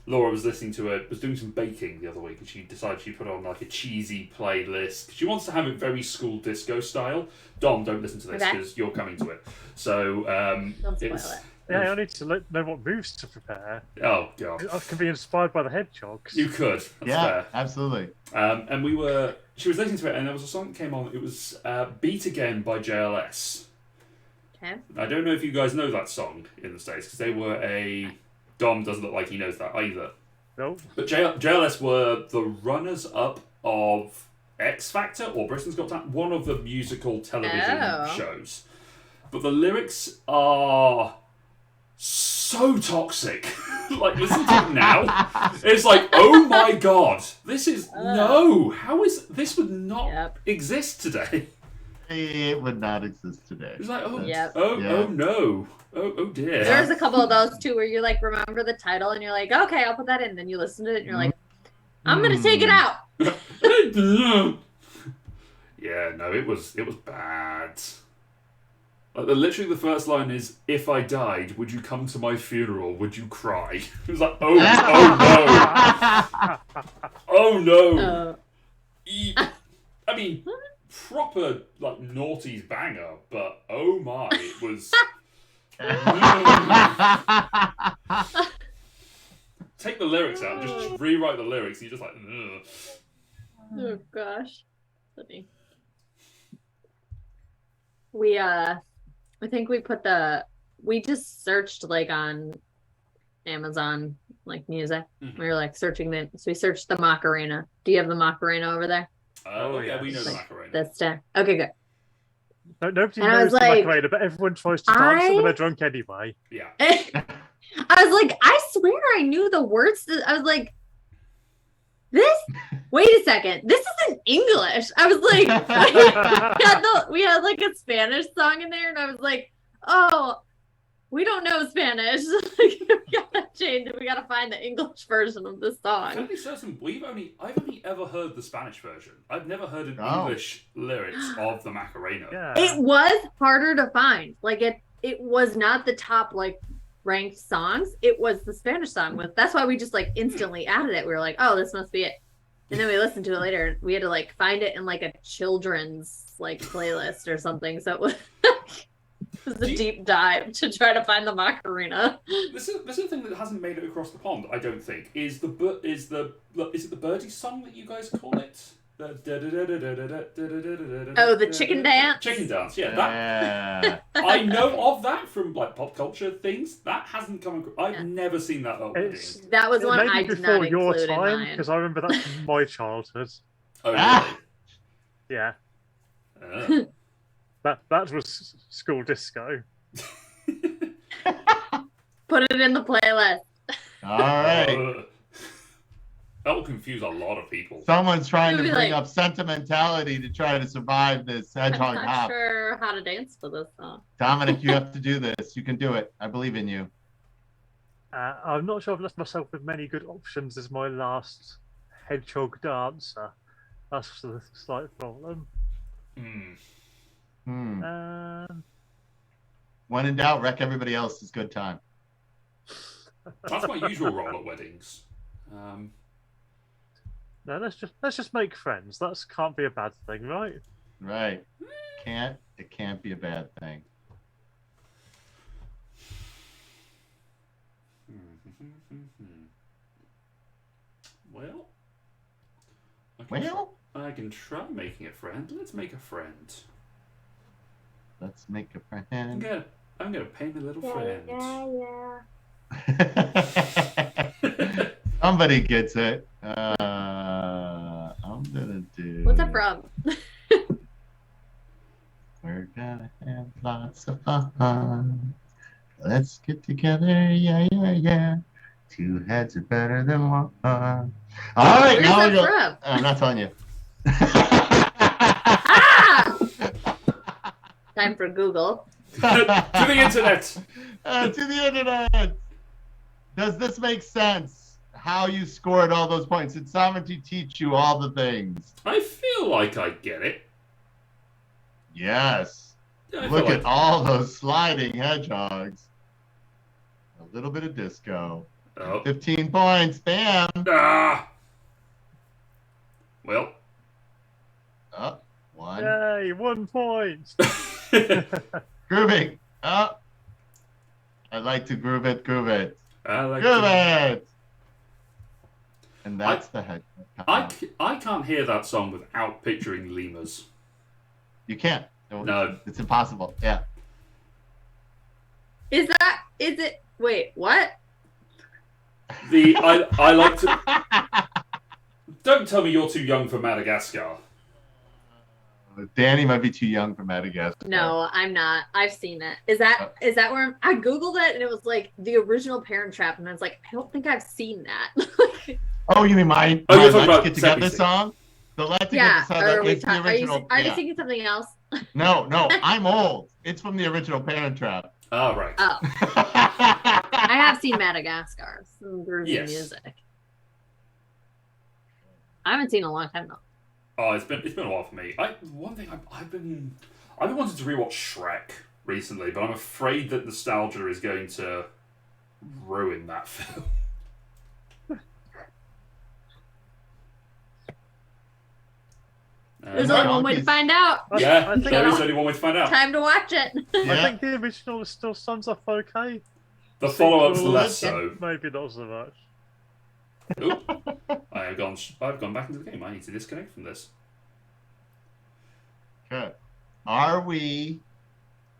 Laura was was doing some baking the other week, and she decided she'd put on a cheesy playlist. She wants to have it very school disco style. Dom, don't listen to this because you're coming to it. So Don't spoil it. Yeah, I need to know what moves to prepare. Oh god. I can be inspired by the hedgehogs. You could. That's Yeah, fair. absolutely. And she was listening to it, and there was a song that came on. It was "Beat Again" by JLS. Okay. I don't know if you guys know that song in the States, because they were a... Dom doesn't look like he knows that either. No. But JLS were the runners-up of X Factor or Britain's Got Talent, one of the musical television shows. But the lyrics are so toxic. Like, listen to it now. It's like, oh my god, this is... No! How is... This would not exist today. It would not exist today. It's like, oh, Yep. oh no. Oh dear. There's a couple of those too where you like remember the title and you're like, okay, I'll put that in. Then you listen to it and you're like, I'm gonna take it out. Yeah, no, it was bad. Like, literally the first line is, "If I died, would you come to my funeral? Would you cry?" It was like, oh no. Oh no. I mean, proper like naughty's banger, but oh my, it was. Take the lyrics out, just rewrite the lyrics. You're just like, ugh. Oh gosh, funny. We I think we just searched like on Amazon like music. Mm-hmm. We were like searching so we searched the Macarena. Do you have the Macarena over there? Oh yeah, we know the Macarena. That's okay, good. No, nobody And knows the like, Macarena, but everyone tries to dance it when they're drunk anyway. Yeah. I was like, I swear I knew the words. I was like, wait a second, this isn't English. I was like, we had like a Spanish song in there, and I was like, oh, we don't know Spanish. We gotta change it. We gotta find the English version of this song. Can I be certain? I've only ever heard the Spanish version. I've never heard an English lyrics of the Macarena. Yeah. It was harder to find. Like it was not the top like ranked songs. It was the Spanish song. That's why we just like instantly added it. We were like, oh, this must be it. And then we listened to it later. We had to like find it in like a children's like playlist or something. So it was. It was a deep dive to try to find the Macarena. This is a thing that hasn't made it across the pond, I don't think. Is it the birdie song that you guys call it? Oh, the chicken dance? Chicken dance, yeah. That, I know of that from like pop culture things. That hasn't come across. I've never seen that at weddings. That was one I did not before your include time, in mine. because I remember that from my childhood. Oh, really? Yeah. That was school disco. Put it in the playlist. All right. That will confuse a lot of people. Someone's trying to You'll bring be like, up sentimentality to try to survive this hedgehog I'm not hop. sure how to dance to this song. Dominic, you have to do this. You can do it. I believe in you. I'm not sure I've left myself with many good options as my last hedgehog dancer. That's the slight problem. When in doubt, wreck everybody else's good time. That's my usual role at weddings. No, let's just make friends. That can't be a bad thing, right? Right. It can't be a bad thing. Well, I can try making a friend. Let's make a friend. Let's make a friend. I'm gonna pay my little friend. Yeah. Somebody gets it. I'm gonna do. What's that from? We're gonna have lots of fun. Let's get together, yeah. Two heads are better than one. All right, Where's now that we go. from? I'm not telling you. Time for Google. To the internet. To the internet. Does this make sense? How you scored all those points? Did Sovranti teach you all the things? I feel like I get it. Yes. I Look feel at all those sliding hedgehogs. A little bit of disco. Oh. 15 points. Bam. Well. Up. One. Yay, 1 point. Grooving. Up. I like to groove it, groove it. I like Groove to... it! And that's the head. I can't hear that song without picturing lemurs. You can't. No. It's impossible. Yeah. Is it? Wait, what? I like to... Don't tell me you're too young for Madagascar. Dani might be too young for Madagascar. No, I'm not. I've seen it. Is that where I googled it and it was like the original Parent Trap and I was like, I don't think I've seen that. Oh, you mean my you're talking Let's about Get Together Seppy song? The Let's Yeah. Get Together song. It's the Are you original. thinking something else? No, I'm old. It's from the original Parent Trap. Oh, right. Oh, I have seen Madagascar. Some groovy music. I haven't seen it in a long time though. Oh, it's been a while for me. One thing I've been wanting to rewatch Shrek recently, but I'm afraid that nostalgia is going to ruin that film. There's only one way to find out. Yeah, there is only one way to find out. Time to watch it. Yeah. I think the original still sums up okay. The follow-up's less so. Maybe not so much. Ooh, I've gone back into the game. I need to disconnect from this. Good. Are we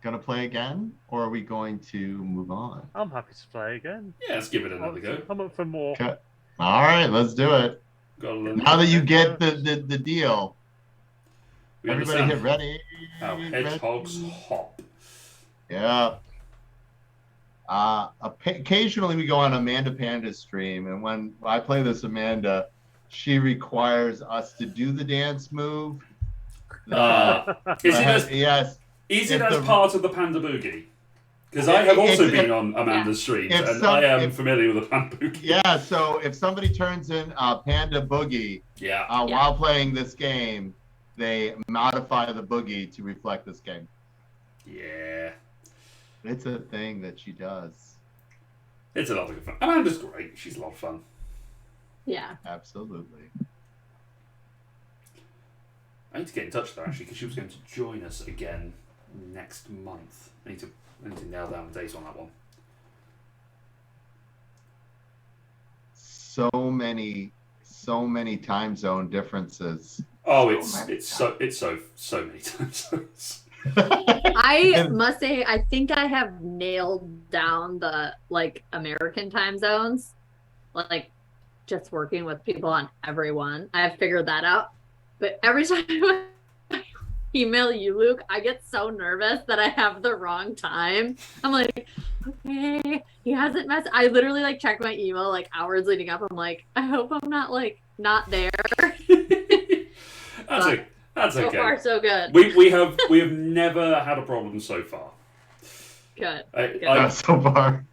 going to play again, or are we going to move on? I'm happy to play again. Yeah, let's give it another go. I'm up for more. Okay. All right, let's do it. Now that you get the deal, We everybody understand get ready. how hedgehogs hop. Yeah. Occasionally we go on Amanda Panda's stream, and when I play this Amanda, she requires us to do the dance move. Is it as part of the Panda Boogie? Because I have also been on Amanda's streams, and I am familiar with the Panda Boogie. Yeah, so if somebody turns in Panda Boogie while playing this game, they modify the boogie to reflect this game. Yeah. It's a thing that she does. It's a lot of good fun. Amanda's great. She's a lot of fun. Yeah. Absolutely. I need to get in touch with her, actually, because she was going to join us again next month. I need to nail down the date on that one. So many time zone differences. Oh, it's so many time zones. I must say, I think I have nailed down the American time zones. Just working with people on everyone, I've figured that out. But every time I email you, Luke, I get so nervous that I have the wrong time. I'm like, okay, he hasn't messed. I literally check my email hours leading up. I'm like, I hope I'm not there. That's okay. So far, so good. We have never had a problem so far. Good. So far.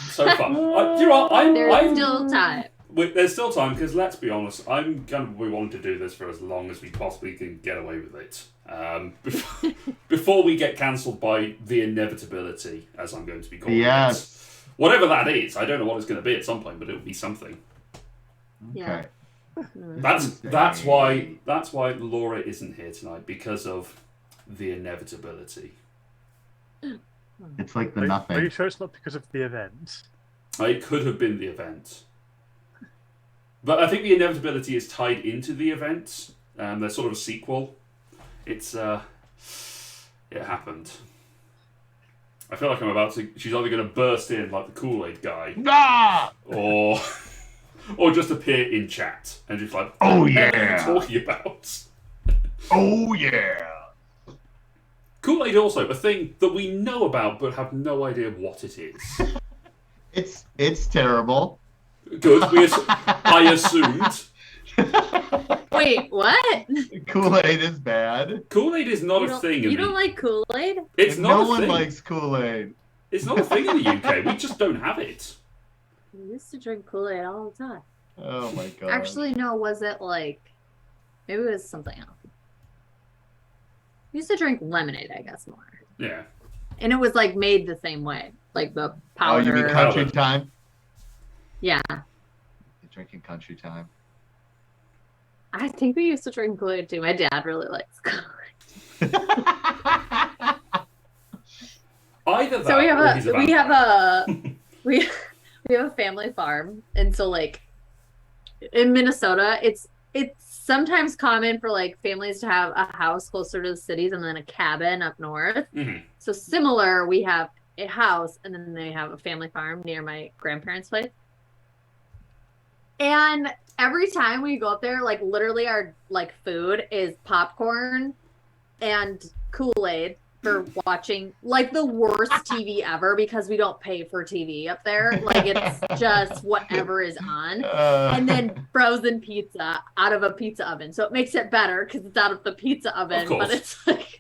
So far. You know what? There's still time. There's still time, because let's be honest, we want to do this for as long as we possibly can get away with it. Before we get cancelled by the inevitability, as I'm going to be calling it. Whatever that is, I don't know what it's going to be at some point, but it'll be something. Okay. That's why Laura isn't here tonight, because of the inevitability. It's like the nothing. Are you sure it's not because of the event? It could have been the event. But I think the inevitability is tied into the event. They're sort of a sequel. It happened. I feel like I'm about to... She's either going to burst in like the Kool-Aid guy. Or just appear in chat and just oh what yeah, are you talking about? Oh yeah. Kool-Aid also a thing that we know about but have no idea what it is. It's terrible. Good. I assumed. Wait, what? Kool-Aid is bad. Kool-Aid is not a thing. You don't like Kool-Aid? It's not no a one thing. likes Kool-Aid. It's not a thing in the UK. We just don't have it. I used to drink Kool-Aid all the time. Oh my god. Actually, no. Was it maybe it was something else? I used to drink lemonade, I guess, more. Yeah. And it was made the same way, the powder. Oh, you mean Country Time? Yeah. You're drinking Country Time. I think we used to drink Kool-Aid too. My dad really likes Kool-Aid. Either that So we or he's a vampire. we have a family farm, and so like in Minnesota, it's sometimes common for like families to have a house closer to the cities and then a cabin up north. Mhm. So similar, we have a house and then they have a family farm near my grandparents' place. And every time we go up there, like literally our like food is popcorn and Kool-Aid for watching like the worst TV ever because we don't pay for TV up there. Like it's just whatever is on. And then frozen pizza out of a pizza oven. So it makes it better because it's out of the pizza oven. But it's like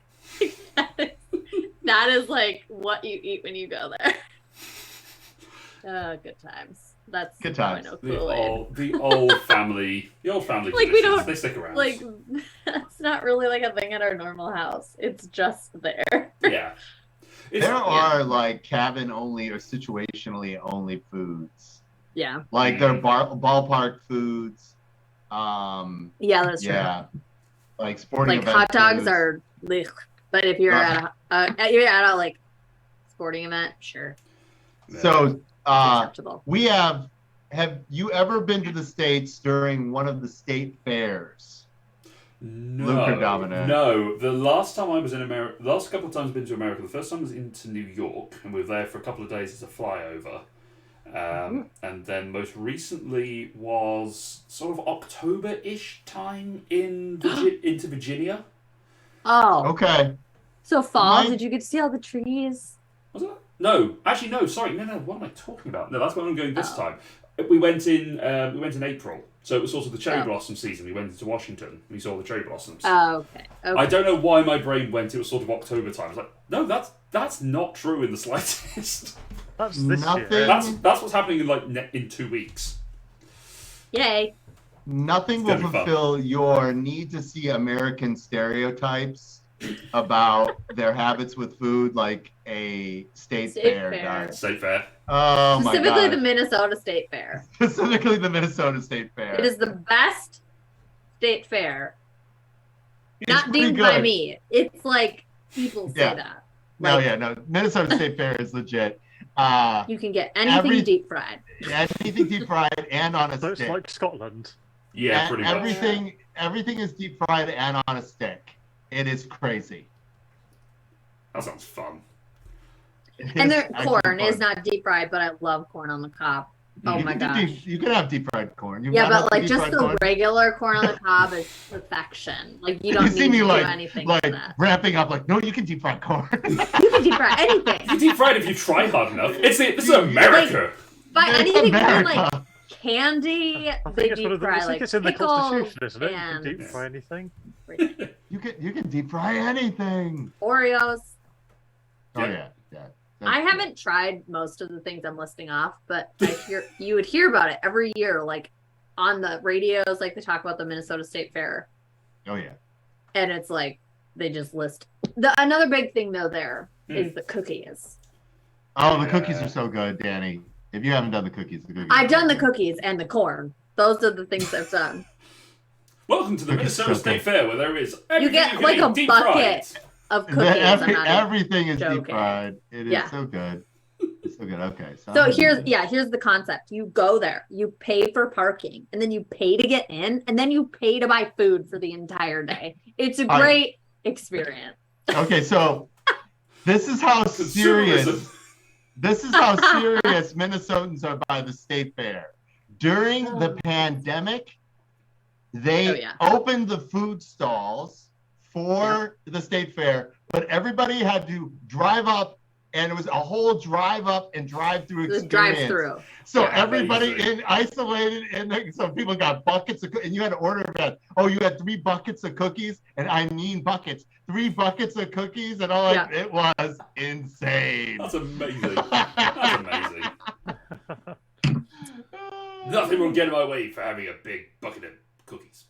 that is like what you eat when you go there. Good times. That's good times. The old family like we don't, they stick around. Like that's not really like a thing at our normal house. It's just there. Yeah. There are like cabin only or situationally only foods. Yeah. Like they're ballpark foods. Yeah, that's true. Yeah. Like sporting like event hot dogs foods. are but if you're at a like sporting event, sure. So acceptable. we have you ever been to the States during one of the state fairs? Luke or Dominic? No. The last time I was in America, the last couple of times I've been to America, the first time was into New York, and we were there for a couple of days as a flyover. And then most recently was sort of October-ish time into Virginia. Oh. Okay. So fall, did you get to see all the trees? Was it? No, actually, no. Sorry, no. What am I talking about? No, that's where I'm going this time. We went in April, so it was sort of the cherry blossom season. We went into Washington. We saw the cherry blossoms. Oh, okay. I don't know why my brain went. It was sort of October time. I was like, no, that's not true in the slightest. That's this Nothing. year. That's what's happening in 2 weeks. Yay. Nothing will fulfill your need to see American stereotypes about their habits with food like a state fair does. State fair. Oh my God. Specifically the Minnesota State Fair. Specifically the Minnesota State Fair. It is the best state fair. It's Not pretty deemed good. by me. It's like people say that. No. Minnesota State Fair is legit. You can get anything deep fried. Anything deep fried and on a So stick. it's like Scotland. Yeah, pretty much. Everything is deep fried and on a stick. It is crazy. That sounds fun. And their corn is not deep fried, but I love corn on the cob. Oh my gosh. You can have deep fried corn. Yeah, but like just the regular corn on the cob is perfection. Like you don't need to do anything like for that. ramping up like, no, you can deep fry corn. You can deep fry anything. You can deep fry it if you try hard enough. This is America. By anything America. from like candy, they deep fry like it's in the pickles Constitution, isn't it? You and can deep fry anything. You can deep fry anything. Oreos. Oh yeah. I haven't tried most of the things I'm listing off, but you would hear about it every year, like on the radios, like they talk about the Minnesota State Fair. Oh yeah. And it's like they just list another big thing though there is the cookies. Oh, the cookies are so good, Dani. If you haven't done the cookies I've done the cookies and the corn. Those are the things I've done. Welcome to the Minnesota State Fair, where there is you get like a bucket of cookies. Everything is joking. deep fried. It is so good. It's so good. Okay. So here's the concept. You go there, you pay for parking, and then you pay to get in, and then you pay to buy food for the entire day. It's a great experience. Okay, so this is how serious Minnesotans are by the state fair. During the pandemic, they opened the food stalls for the state fair, but everybody had to drive up, and it was a whole drive up and drive through experience. Drive through. So everybody isolated, and so people got buckets of, and you had to order that. Oh, you had 3 buckets of cookies, and I mean buckets, 3 buckets of cookies, and all it was insane. That's amazing. That's amazing. Nothing will get in my way for having a big bucket of cookies.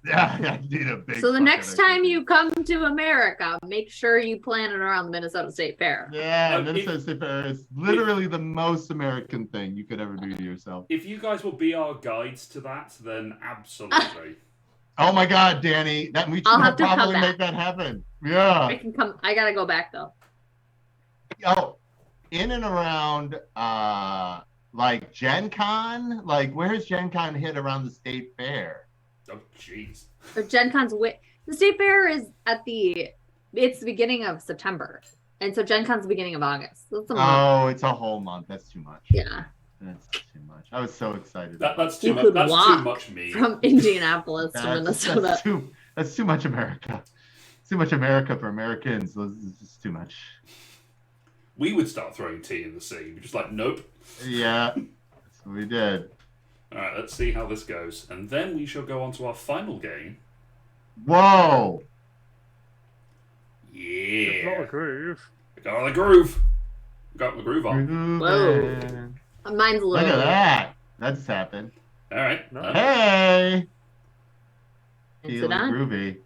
Yeah, I need a big. So the next time you come to America, make sure you plan it around the Minnesota State Fair. Yeah, Minnesota State Fair is literally the most American thing you could ever do to yourself. If you guys will be our guides to that, then absolutely. Oh my God, Dani, we should probably make that happen. Yeah. I can come. I gotta go back though. Oh, in and around like Gen Con. Like, where's Gen Con hit around the state fair? Oh, jeez. Or Gen Con's the state fair is it's the beginning of September. And so Gen Con's the beginning of August. So it's a month. Oh, it's a whole month. That's too much. Yeah. That's too much. I was so excited. That's too You much. could That's too walk much me. From Indianapolis to Minnesota. That's too much America. Too much America for Americans. This is too much. We would start throwing tea in the sea. We're just like, nope. Yeah, that's what we did. All right, let's see how this goes. And then we shall go on to our final game. Whoa! Yeah. Not a groove. We got on the groove. We got the groove on. Whoa. Mine's a Look little. at that. That's happened. All right. No. Hey! Is it Feeling on? groovy.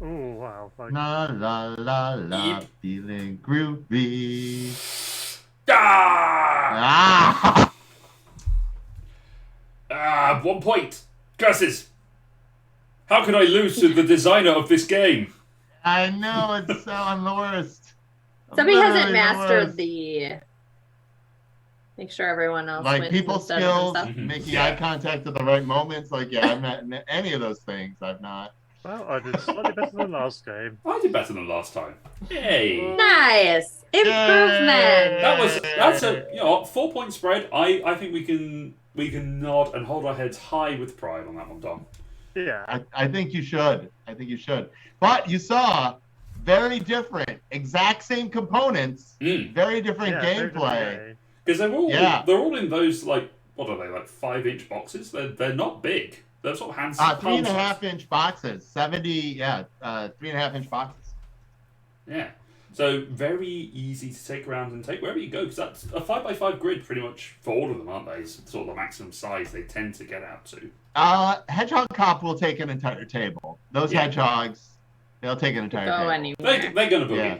Oh wow! Like, La la la la. Yep. Feeling groovy. Ah! Ah! 1 point. Curses. How could I lose to the designer of this game? I know, it's so I'm the worst. I'm Somebody hasn't literally the mastered worst. the. Make sure everyone else Like wins people instead of skills, himself. Mhm. making Yeah. eye contact at the right moments. Like, yeah, I'm not any of those things. I've not. well, I did slightly better than last game. I did better than last time. Yay. Nice improvement. That's a 4 point spread. I think we can nod and hold our heads high with pride on that one, Dom. Yeah. I think you should. I think you should. But you saw very different, exact same components, very different Yeah, very gameplay. Because they're all in those, like, what are they, like 5-inch boxes? They're not big. They're sort of hands. 3.5-inch boxes, 70, 3.5-inch boxes. Yeah. So very easy to take around and take wherever you go, because that's a 5x5 grid pretty much for all of them, aren't they? It's sort of the maximum size they tend to get out to. Hedgehog Cop will take an entire table. Those hedgehogs, they'll take an entire Go table. anywhere. They're gonna boogie. Yeah.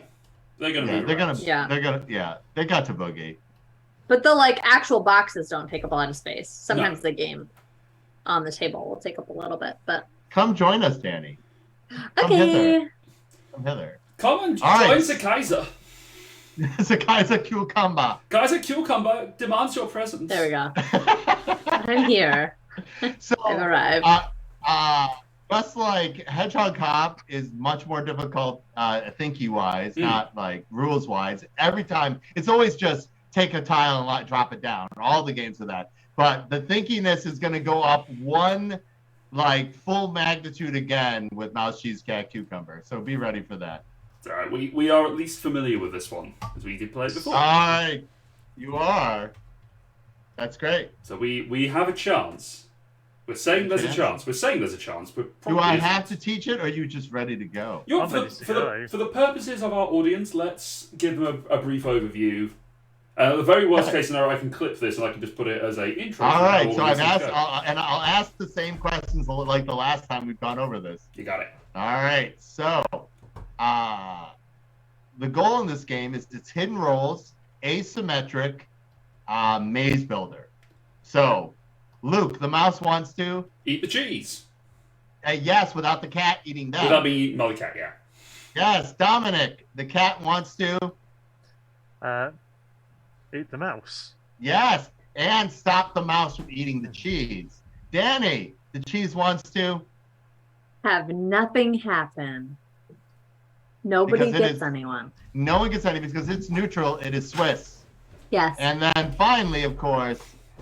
They're gonna move. They got to boogie. But the actual boxes don't take up a lot of space. Sometimes the game on the table will take up a little bit, but Come join us, Dani. Come okay. hither. Come and All join right. the Kaiser. The Kaiser Cucumber. Kaiser Cucumber demands your presence. There we go. I'm here. So, I've arrived. just like Hedgehog Cop is much more difficult thinky-wise, not like rules-wise. Every time, it's always just take a tile and drop it down. All the games are that. But the thinkiness is going to go up one full magnitude again with Mouse, Cheese, Cat, Cucumber. So be ready for that. It's all right. We are at least familiar with this one, because we did play it before. All right. You are. That's great. So we have a chance. We're saying there's a chance. We're saying there's a chance, but Do I probably have isn't. to teach it, or are you just ready to go? You know, I'm ready to go. for the purposes of our audience, let's give them a brief overview. The very worst case scenario, I can clip this and I can just put it as a intro. All right. to So our I've audience asked, show. I'll ask the same questions like the last time we've gone over this. You got it. All right. So, the goal in this game is it's hidden roles, asymmetric, maze builder. So, Luke, the mouse wants to. Eat the cheese. Yes, without the cat eating them. Without me eating another cat, yeah. Yes, Dominic, the cat wants to. Eat the mouse. Yes, and stop the mouse from eating the cheese. Dani, the cheese wants to. Have nothing happen. Nobody Because it gets is- anyone. No one gets any because it's neutral. It is Swiss. Yes. And then finally, of course,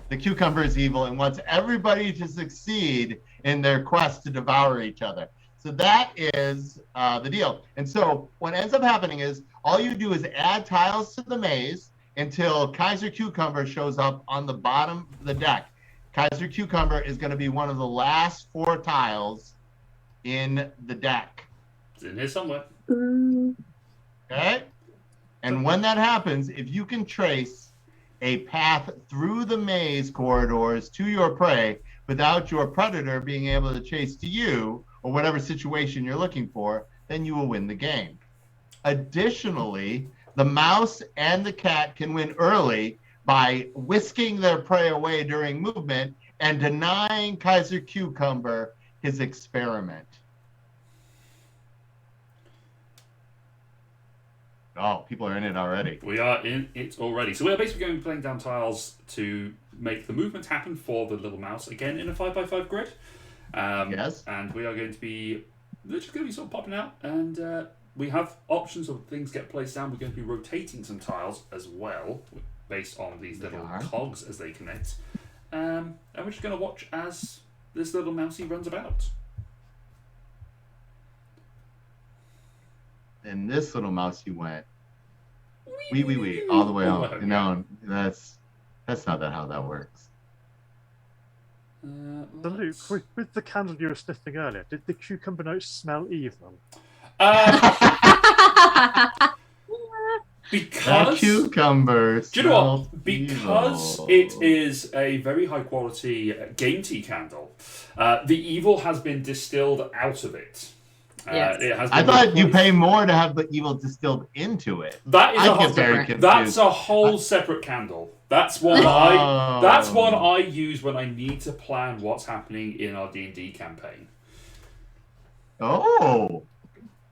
the cucumber is evil and wants everybody to succeed in their quest to devour each other. So that is the deal. And so what ends up happening is all you do is add tiles to the maze until Kaiser Cucumber shows up on the bottom of the deck. Kaiser Cucumber is going to be one of the last 4 tiles in the deck. It's in here somewhere. Ooh. Okay? And when that happens, if you can trace a path through the maze corridors to your prey without your predator being able to chase to you or whatever situation you're looking for, then you will win the game. Additionally, the mouse and the cat can win early by whisking their prey away during movement and denying Kaiser Cucumber his experiment. Oh, people are in it already. We are in it already. So we are basically going to be playing down tiles to make the movement happen for the little mouse, again in a 5x5 grid. Yes. And we are going to be, they're just going to be sort of popping out, and we have options of things get placed down. We're going to be rotating some tiles as well, based on these little cogs as they connect. And we're just going to watch as this little mousey runs about. And this little mousey went wee all the way home. No, that's not how that works. So Luke, with the candle you were sniffing earlier, did the cucumber notes smell evil? Because that cucumber. Do you know what? Because it is a very high quality game tea candle, the evil has been distilled out of it. Yes. It has I been thought you pay more to have the evil distilled into it. That is That's a whole separate candle. That's one I use when I need to plan what's happening in our D&D campaign. Oh,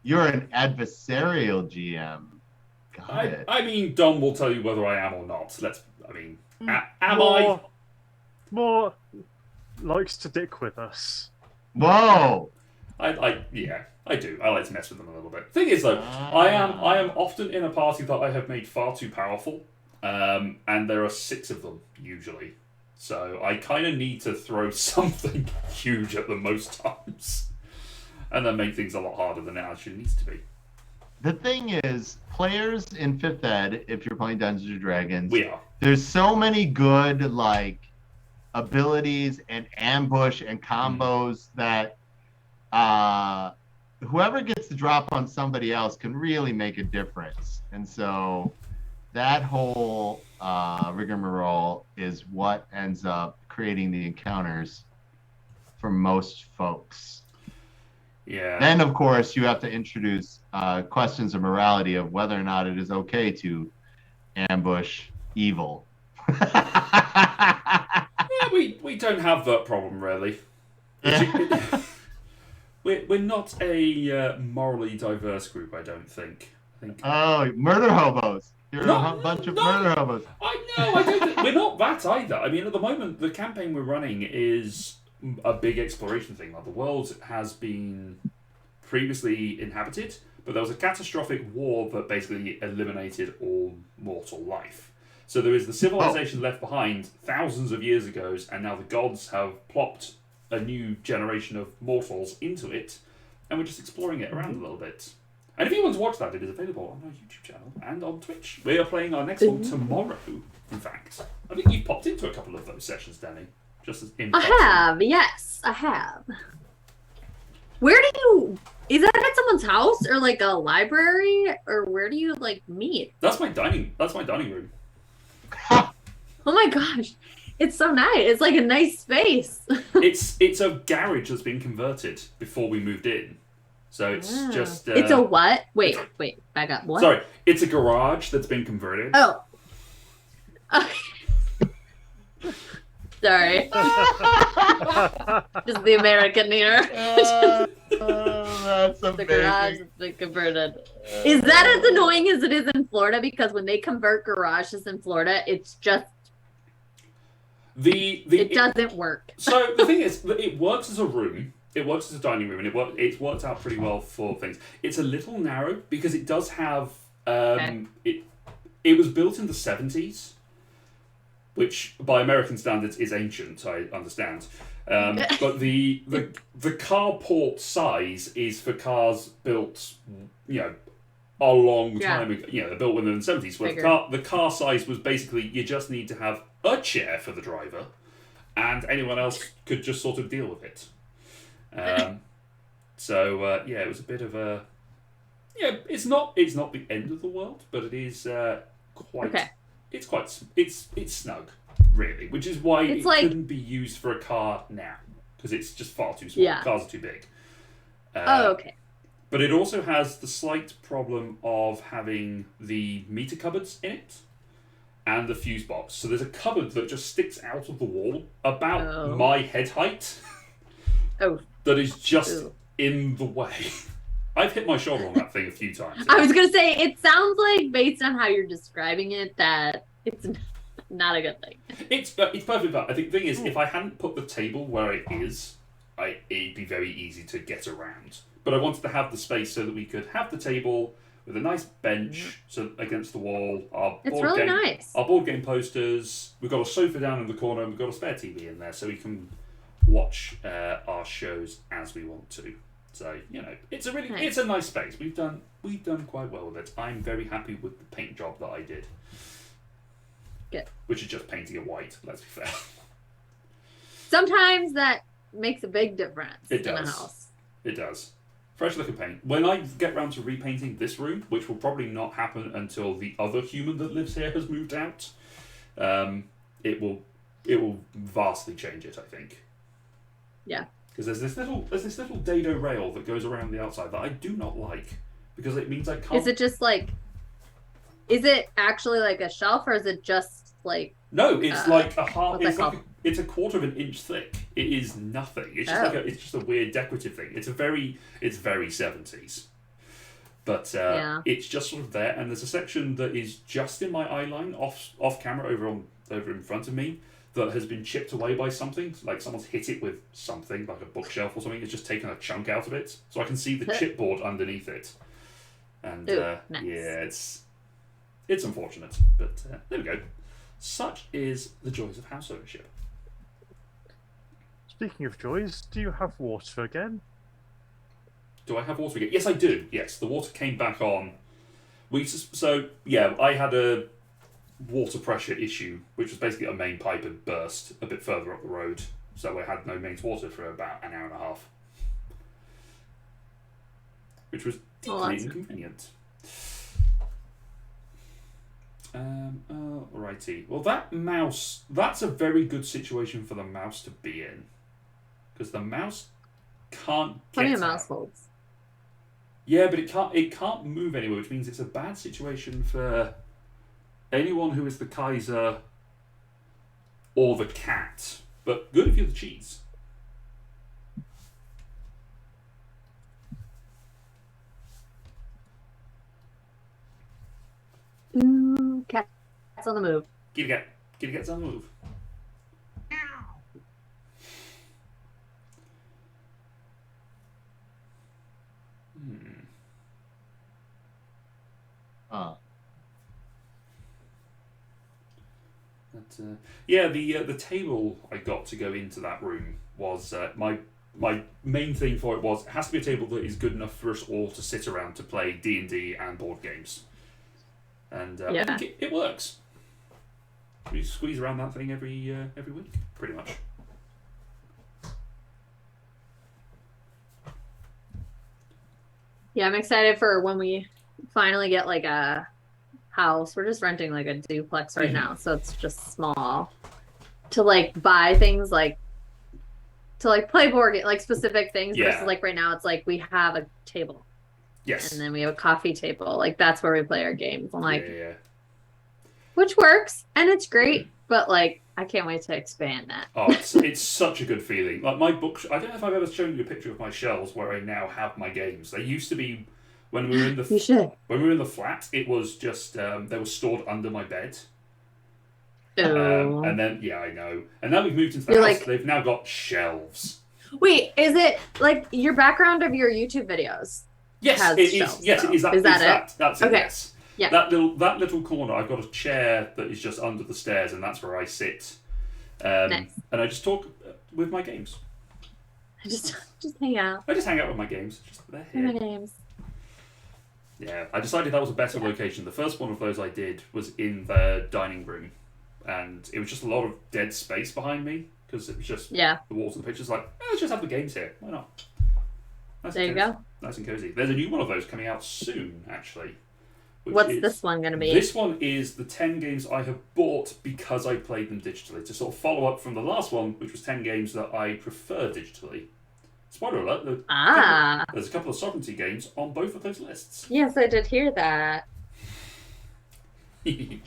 you're an adversarial GM. Got it. I mean, Dom will tell you whether I am or not. I more likes to dick with us? Whoa. I do. I like to mess with them a little bit. Thing is, though, I am often in a party that I have made far too powerful, and there are 6 of them usually. So I kind of need to throw something huge at them most times, and then make things a lot harder than it actually needs to be. The thing is, players in 5th Ed, if you're playing Dungeons and Dragons, we are. There's so many good abilities and ambush and combos that whoever gets the drop on somebody else can really make a difference. And so that whole rigmarole is what ends up creating the encounters for most folks. Yeah. Then, of course, you have to introduce questions of morality of whether or not it is okay to ambush evil. Yeah, we don't have that problem, really. We're not a morally diverse group, I don't think. Oh, murder hobos. You're a bunch of murder hobos. I don't think we're not that either. I mean, at the moment, the campaign we're running is a big exploration thing. Like, the world has been previously inhabited, but there was a catastrophic war that basically eliminated all mortal life. So there is the civilization left behind thousands of years ago, and now the gods have plopped a new generation of mortals into it, and we're just exploring it around a little bit. And if you want to watch that, it is available on our YouTube channel and on Twitch. We are playing our next one tomorrow, in fact. I think you've popped into a couple of those sessions, Dani. Just as in I have, yes, I have. Where do you... Is that at someone's house or like a library, or where do you meet? That's my dining room. Oh my gosh, it's so nice. It's like a nice space. It's a garage that's been converted before we moved in, so it's just. It's a what? Wait, back up. What? Sorry, it's a garage that's been converted. Oh. Sorry. Just the American here. That's amazing. The garage has been converted. Is that as annoying as it is in Florida? Because when they convert garages in Florida, it's just it doesn't work. So the thing is, it works as a room. It works as a dining room, and it's worked out pretty well for things. It's a little narrow because it does have it was built in the 70s. Which, by American standards, is ancient, I understand. But the carport size is for cars built, a long time ago. They're built within the 70s. Where the car size was basically, you just need to have a chair for the driver, and anyone else could just sort of deal with it. It was a bit of a... Yeah, it's not the end of the world, but it is quite... Okay. It's snug, really, which is why it couldn't be used for a car now, because it's just far too small. Yeah. Cars are too big. Okay. But it also has the slight problem of having the meter cupboards in it and the fuse box. So there's a cupboard that just sticks out of the wall about my head height. Oh. That is just in the way. I've hit my shoulder on that thing a few times. I was gonna say, it sounds like, based on how you're describing it, that it's not a good thing. It's perfectly fine. I think the thing is, if I hadn't put the table where it is, it'd be very easy to get around. But I wanted to have the space so that we could have the table with a nice bench so against the wall. It's really nice. Our board game posters. We've got a sofa down in the corner, and we've got a spare TV in there, so we can watch our shows as we want to. So it's a nice space. We've done quite well with it. I'm very happy with the paint job that I did. Good. Which is just painting it white. Let's be fair. Sometimes that makes a big difference in a house. It does. Fresh look of paint. When I get round to repainting this room, which will probably not happen until the other human that lives here has moved out, it will vastly change it, I think. Yeah. Because there's this little dado rail that goes around the outside that I do not like because it means I can't. Is it just like? Is it actually like a shelf, or is it just like? No, it's like a half. It's a quarter of an inch thick. It is nothing. It's just it's just a weird decorative thing. It's very 70s, but it's just sort of there. And there's a section that is just in my eye line, off camera, over in front of me, that has been chipped away by something. Like someone's hit it with something, like a bookshelf or something. It's just taken a chunk out of it, so I can see the chipboard underneath it. And nice. Yeah, it's unfortunate, but there we go. Such is the joys of house ownership. Speaking of joys, do you have water again? Do I have water again? Yes, I do. Yes, the water came back on. I had a water pressure issue, which was basically a main pipe had burst a bit further up the road, so I had no mains water for about an hour and a half, which was deeply inconvenient. Righty. Well, that's a very good situation for the mouse to be in. Because the mouse can't get Plenty of out. mouse holes. Yeah, but it can't move anywhere, which means it's a bad situation for anyone who is the Kaiser or the cat. But good if you're the cheese. Cat's on the move. Kitty cat's on the move. The table I got to go into that room was my main thing for it was it has to be a table that is good enough for us all to sit around to play D&D and board games, and I think it works. We squeeze around that thing every week, pretty much. Yeah, I'm excited for when we finally get like a house. We're just renting like a duplex right now, so it's just small. To like buy things like to like play board game, like specific things versus like right now it's like we have a table. Yes. And then we have a coffee table. Like that's where we play our games. I'm like which works and it's great, but like I can't wait to expand that. Oh, it's such a good feeling. Like my books, I don't know if I've ever shown you a picture of my shelves where I now have my games. They used to be when we were in the when we were in the flat. It was just they were stored under my bed. And then I know. And now we've moved into the house. Like, they've now got shelves. Wait, is it like your background of your YouTube videos? Yes, it is. Yes, it is. Is that it? That's it. Okay. Yes. Yeah. That little corner. I've got a chair that is just under the stairs, and that's where I sit. Nice. And I just talk with my games. I just hang out. I just hang out with my games. They're here. My games. Yeah, I decided that was a better location. The first one of those I did was in the dining room, and it was just a lot of dead space behind me because it was just the walls and the pictures. Like, let's just have the games here. Why not? There you go. Nice and cozy. There's a new one of those coming out soon, actually. What's this one going to be? This one is the 10 games I have bought because I played them digitally. To sort of follow up from the last one, which was 10 games that I prefer digitally. Spoiler alert, there's a couple of Sovereignty games on both of those lists. Yes, I did hear that. You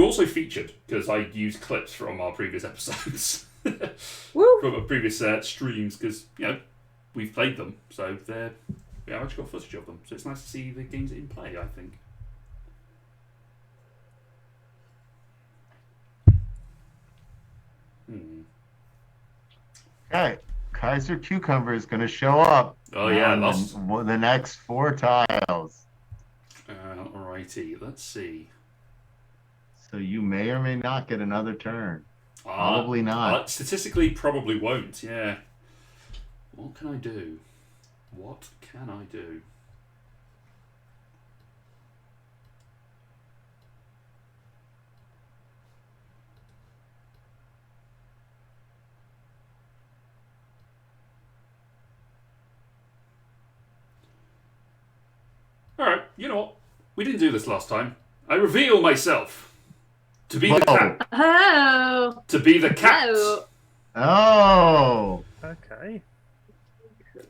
also featured, because I used clips from our previous episodes. Woo! From our previous streams, because, we've played them, so they're Yeah, I've actually got footage of them, so it's nice to see the games in play, I think. Okay, Kaiser Cucumber is going to show up. Oh, yeah, the next 4 tiles. Alrighty, let's see. So you may or may not get another turn. Probably not. Statistically, probably won't, yeah. What can I do? What can I do? Alright, you know what? We didn't do this last time. I reveal myself to be the cat. Oh. To be the cat. Oh. Okay.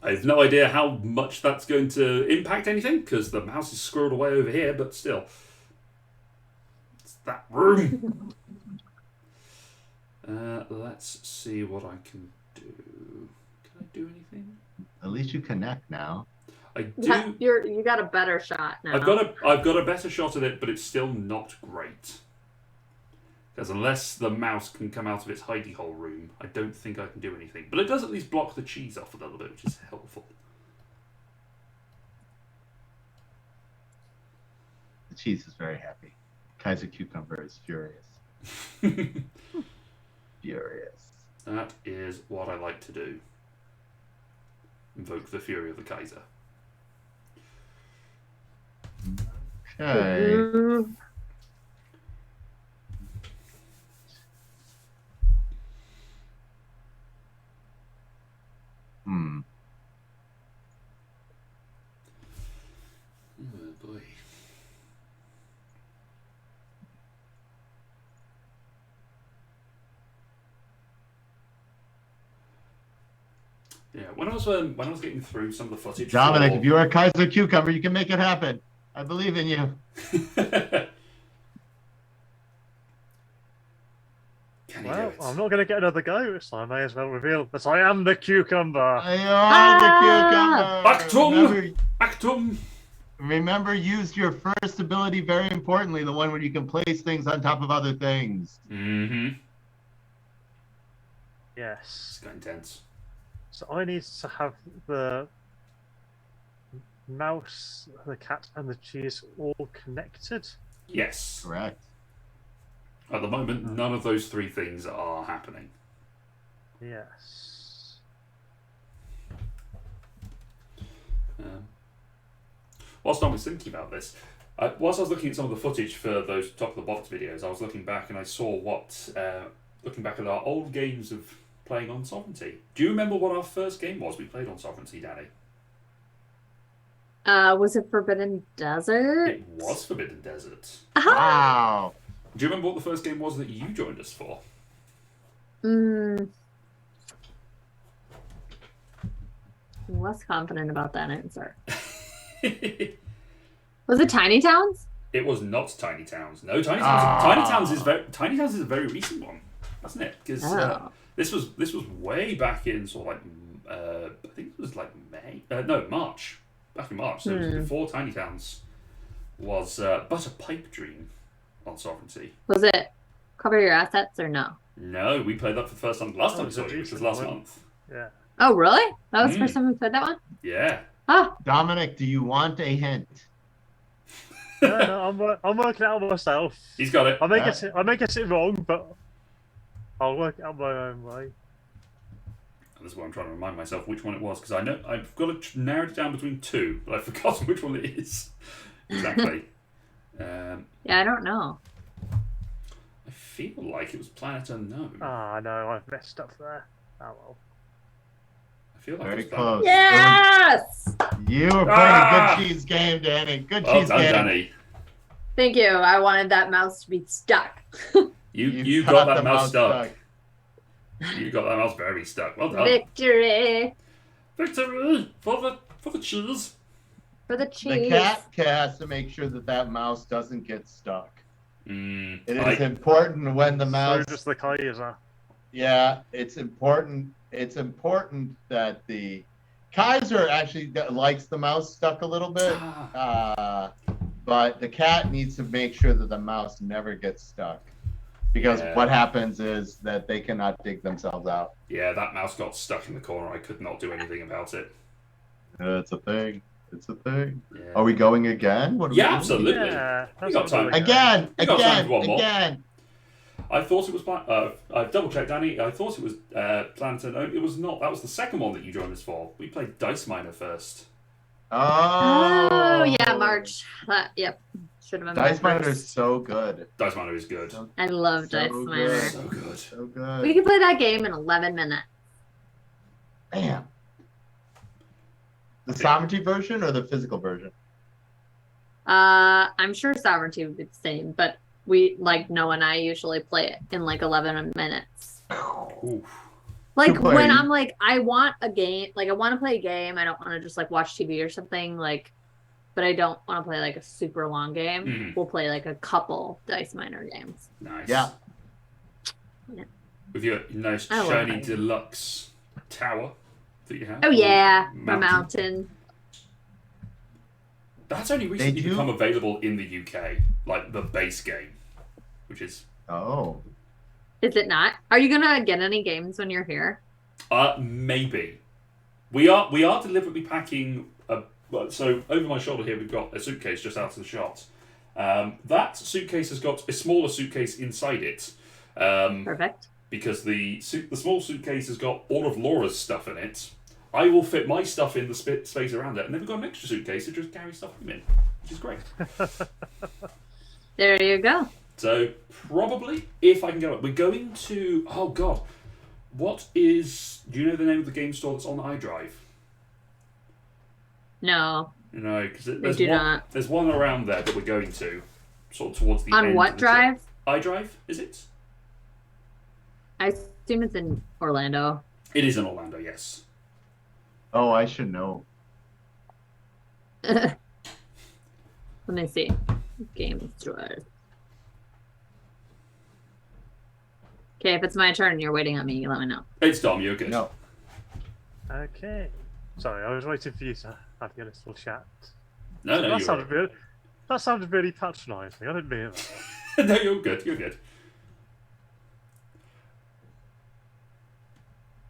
I have no idea how much that's going to impact anything, because the mouse is squirreled away over here, but still. It's that room. Let's see what I can do. Can I do anything? At least you connect now. I do. You got a better shot now. I've got a better shot at it, but it's still not great. Because unless the mouse can come out of its hidey hole room, I don't think I can do anything. But it does at least block the cheese off a little bit, which is helpful. The cheese is very happy. Kaiser Cucumber is furious. Furious. That is what I like to do. Invoke the fury of the Kaiser. Okay. Oh boy. Yeah, when I was getting through some of the footage. Dominic, if you are a Kaiser Cucumber, you can make it happen. I believe in you. Well, I'm not going to get another go, so I may as well reveal that I am the cucumber. I am the cucumber. Actum! Remember, use your first ability very importantly, the one where you can place things on top of other things. Mm-hmm. Yes. It's got intense. So I need to have the mouse, the cat, and the cheese all connected? Yes. Correct. At the moment, none of those 3 things are happening. Yes. Whilst I was thinking about this, whilst I was looking at some of the footage for those top of the box videos, I was looking back and I saw looking back at our old games of playing on Sovereignty. Do you remember what our first game was we played on Sovereignty, Dani? Was it Forbidden Desert? It was Forbidden Desert. Wow. Do you remember what the first game was that you joined us for? Less confident about that answer. Was it Tiny Towns? It was not Tiny Towns. No, Tiny Towns is a very recent one, wasn't it? Because this was way back in sort of like I think it was like March. Back in March. So it was before Tiny Towns was but a pipe dream on Sovereignty. Was it Cover Your Assets or no? No, we played that for the first time last time we saw you, which was last month. Yeah. Oh, really? That was the first time we played that one? Yeah. Oh. Dominic, do you want a hint? No, I'm working out myself. He's got it. I may get it wrong, but I'll work out my own way. And this is why I'm trying to remind myself which one it was, because I know I've got to narrow it down between 2, but I've forgotten which one it is. Exactly. Yeah, I don't know. I feel like it was Planet Unknown. Ah, no, I've messed up there. Oh well. I feel like Very it was close. Yes! You were playing a good cheese game, Dani. Good cheese game. Dani. Thank you. I wanted that mouse to be stuck. You got that mouse stuck. You got that mouse very stuck. Well done. Victory! Victory for the cheese. For the cheese. The cat has to make sure that mouse doesn't get stuck. It is important when the mouse. So does the Kaiser. Yeah, it's important. It's important that the Kaiser actually likes the mouse stuck a little bit, but the cat needs to make sure that the mouse never gets stuck. Because what happens is that they cannot dig themselves out. Yeah, that mouse got stuck in the corner. I could not do anything about it. It's a thing. It's a thing. Yeah. Are we going again? What are we doing? Absolutely. Yeah, We got time. Again. Again. I thought it was I've double checked, Danny. I thought it was Planet Unknown. It was not. That was the second one that you joined us for. We played Dice Miner first. Oh yeah, March. Yep. Should have been Dice Miner is so good. Dice Miner is good. I love Dice Miner. So good. So good. We can play that game in 11 minutes. Damn. The Sovereignty version or the physical version? I'm sure Sovereignty would be the same, but Noah and I usually play it in 11 minutes. Oof. When I'm I want a game, I want to play a game. I don't want to just watch TV or something, but I don't want to play a super long game. Mm-hmm. We'll play a couple Dice Miner games. Nice. Yeah. With your nice shiny deluxe tower that you have. Oh yeah, my mountain. That's only recently become available in the UK, the base game, which is. Oh. Is it not? Are you gonna get any games when you're here? Maybe. We are deliberately packing so over my shoulder here we've got a suitcase just out of the shot. That suitcase has got a smaller suitcase inside it. Perfect. Because the small suitcase has got all of Laura's stuff in it. I will fit my stuff in the space around it, and then we've got an extra suitcase to just carry stuff in, which is great. There you go. So probably, if I can go, we're going to. Oh God, do you know the name of the game store that's on iDrive? No. No, because there's one around there that we're going to, sort of towards the end. On what drive? iDrive, is it? I assume it's in Orlando. It is in Orlando, yes. Oh, I should know. Let me see. Game store. Okay, if it's my turn and you're waiting on me, you let me know. It's Dom, you're good. No. Okay. Sorry, I was waiting for you to have your little chat. No, that sounded really patronising. I didn't mean that. No, you're good. You're good.